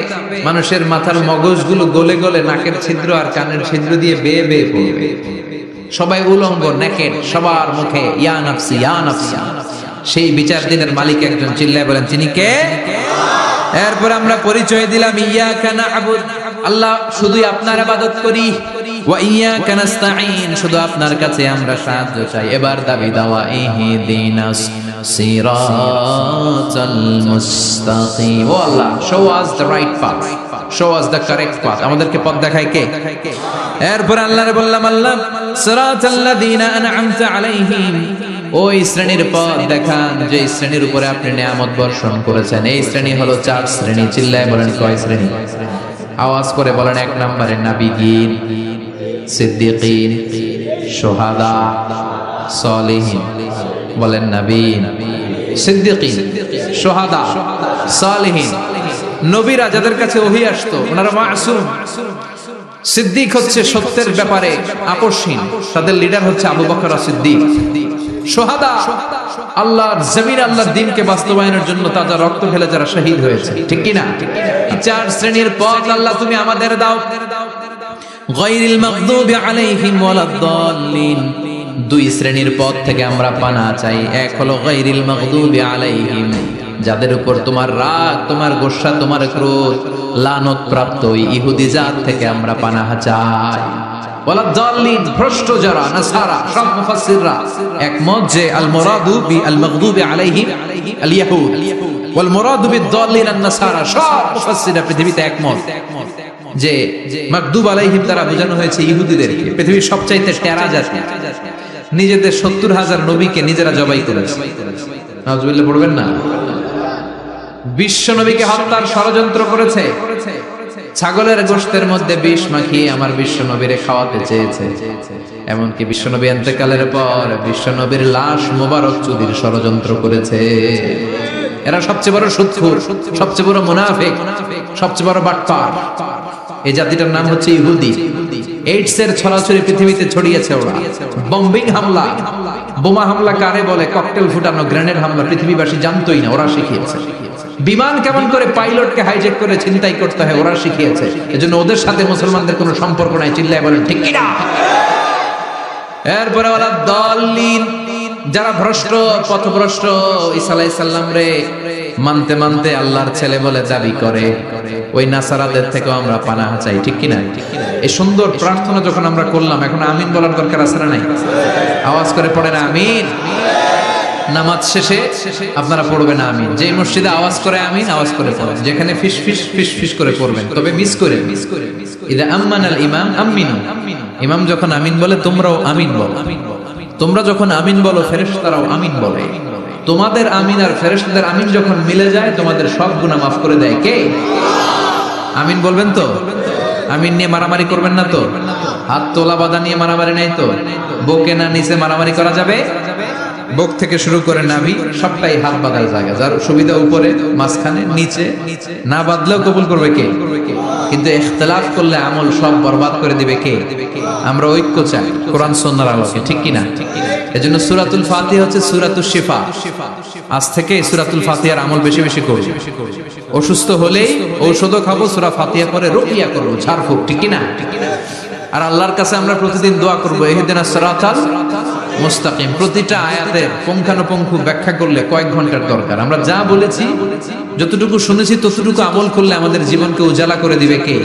মানুষের মাথার মগজগুলো গলে গলে নাকের ছিদ্র আর কানের ছিদ্র দিয়ে বেয়ে বেয়ে পড়বে। সবাই উলঙ্গ, নেকেড, সবার মুখে ইয়া নাফসি, ইয়া নাফসি। সেই বিচার দিনের মালিক একজন, চিল্লায় বলেন, তিনি কে? এরপর আমরা পরিচয় দিলাম, ইয়াকা না'বুদ, আল্লাহ শুধুই আপনার ইবাদত করি, ওয়া ইয়াকা নাস্তাঈন, শুধু আপনার কাছে আমরা সাহায্য চাই। এবার দাবি দাওয়া, ইহদিনাস সিরাতাল মুস্তাকিম, O Allah, show us the right path, show us the correct path, আমাদেরকে পথ দেখায় কে? এরপর আল্লাহরে বললাম, আল্লাহ সিরাতাল্লাযীনা আন'আমতা আলাইহিম, ওই শ্রেণীর পথ দেখান যে শ্রেণীর উপরে আপনি নিয়ামত বর্ষণ করেছেন। এই শ্রেণী হলো 4 শ্রেণী। চিল্লায় বলেন, কয় শ্রেণী? আওয়াজ করে বলেন। 1 নম্বরে নাবিয়িন, সিদ্দিকিন, শুহাদা, সালিহিন। বলেন, নাবিয়িন, সিদ্দিকিন, শুহাদা, সালিহিন। নবীরা যাদের কাছে ওহী আসতো, ওনারা মাসুম। সিদ্দিক হচ্ছে সত্যের ব্যাপারে আপসহীন, তাদের লিডার হচ্ছে আবু বকর সিদ্দিক। শুহাদা, আল্লাহর জমিনে আল্লাহর দ্বীনকে বাস্তবায়নের জন্য তাজা রক্ত ঢেলে যারা শহীদ হয়েছে, ঠিক কি না? 4 শ্রেণীর পথ আল্লাহ তুমি আমাদের দাও। গায়রিল মাগদুবি আলাইহিম ওয়ালাদ-দাল্লিন, 2 শ্রেণীর পথ থেকে আমরা পানা চাই। এক হলো গায়রিল মাগদুবি আলাইহিম, যাদের উপর তোমার রাগ, তোমার গোসা, তোমার ক্রোধ, লানত প্রাপ্ত ওই ইহুদি জাত থেকে আমরা পানাহ চাই। ওয়ালাদ-দাল্লিন, ভ্রষ্ট যারা, নাসারা। সব মুফাসসিররা একমত যে আল মুরাদু বি আল মাগদুবি আলাইহিম আল ইয়াহুদ, ওয়াল মুরাদু বিদ-দাল্লিন আন-নাসারা। সব মুফাসসিররা পৃথিবীতে একমত যে মাগদুব আলাইহিম দ্বারা বোঝানো হয়েছে ইহুদিদেরকে। পৃথিবীর সবচাইতে টেরা জাতি, নিজেদের 70,000 নবীকে নিজেরা জবাই করেছে। নাউজুবিল্লাহ পড়বেন না? বিশ্ব নবীকে হত্যার ষড়যন্ত্র করেছে। ছাগলের গোশতের মধ্যে বিষ মাখিয়ে আমার বিশ্ব নবীরে খাওয়াতে চেয়েছে। এমনকি বিশ্ব নবী ইন্তেকালের পর বিশ্ব নবীর লাশ মোবারক চুরির ষড়যন্ত্র করেছে। এরা সবচেয়ে বড় সুদখোর, সবচেয়ে বড় মুনাফিক, সবচেয়ে বড় বাটপার। এই জাতিটার নাম হচ্ছে ইহুদি। এইডস এর ছড়াছড়ি পৃথিবীতে ছড়িয়েছে ওরা। বম্বিং হামলা, বোমা হামলা কারে বলে, ককটেল ফুটানো, গ্রেনেড হামলা পৃথিবীবাসী জানতোই না, ওরা শিখিয়েছে। বিমান কেমন করে পাইলটকে হাইজ্যাক করে ছিনতাই করতে হয়, ওরা শিখিয়েছে। এজন্য ওদের সাথে মুসলমানদের কোনো সম্পর্ক নাই। চিল্লায় বলেন, ঠিক কি না? এরপরে ওয়ালাদ-দাল্লিন, যারা ভ্রষ্ট, পথভ্রষ্ট, ঈসা আলাইহিস সালাম রে মানতে মানতে আল্লাহর ছেলে বলে দাবি করে, ওই নাসারাদের থেকেও আমরা পানাহ চাই, ঠিক কি না? এই সুন্দর প্রার্থনা যখন আমরা করলাম, এখন আমিন বলার দরকার আছে না নাই? আওয়াজ করে পড়েন আমিন। নামাজ শেষে আপনারা পড়বেন আমিন। যে মসজিদে আওয়াজ করে আমিন, আওয়াজ করে পড়েন। যেখানে ফিস ফিস ফিস ফিস করে পড়বেন, তবে মিস করে। ইদা আম্মানাল ইমাম আমিনু, ইমাম যখন আমিন বলে তোমরাও আমিন বলো। তোমরা যখন আমিন বলো, ফেরেশতারাও আমিন বলে। তোমাদের আমিন আর ফেরেশতাদের আমিন যখন মিলে যায়, তোমাদের সব গুনাহ মাফ করে দেয় কে? আমিন বলবেন তো? আমিন নিয়ে মারামারি করবেন না তো? হাত তোলা বাঁধা নিয়ে মারামারি নাই তো? বুকে না নিচে মারামারি করা যাবে? বুক থেকে শুরু করে নাভি সবটাই হাত বাঁধার জায়গা, যার সুবিধা উপরে, মাঝখানে, নিচে। না বাঁধলেও কবুল করবে কে? কিন্তু ইখতিলাফ করলে আমল সব বরবাদ করে দিবে কে? আমরা ঐক্য চাই কোরআন সুন্নাহর আলোকে, ঠিক কি না? এজন্য সূরাতুল ফাতিহা হচ্ছে সূরাতুশ শিফা। আজ থেকে সূরাতুল ফাতিহার আমল বেশি বেশি করব। অসুস্থ হলেই ঔষধও খাবো, সূরা ফাতিহা পরে রুকিয়া করব, ঝাড়ফুঁক, ঠিক কি না? আর আল্লাহর কাছে আমরা প্রতিদিন দোয়া করব, ইহদিনাস সিরাতাল মুস্তাকিম। প্রতিটা আয়াতের পুঙ্খানুপুঙ্খ ব্যাখ্যা করলে কয়েক ঘন্টার দরকার। আমরা যা বলেছি, যতটুকু শুনেছি ততটুকু আমল করলে আমাদের জীবনকে উজালা করে দিবে কে?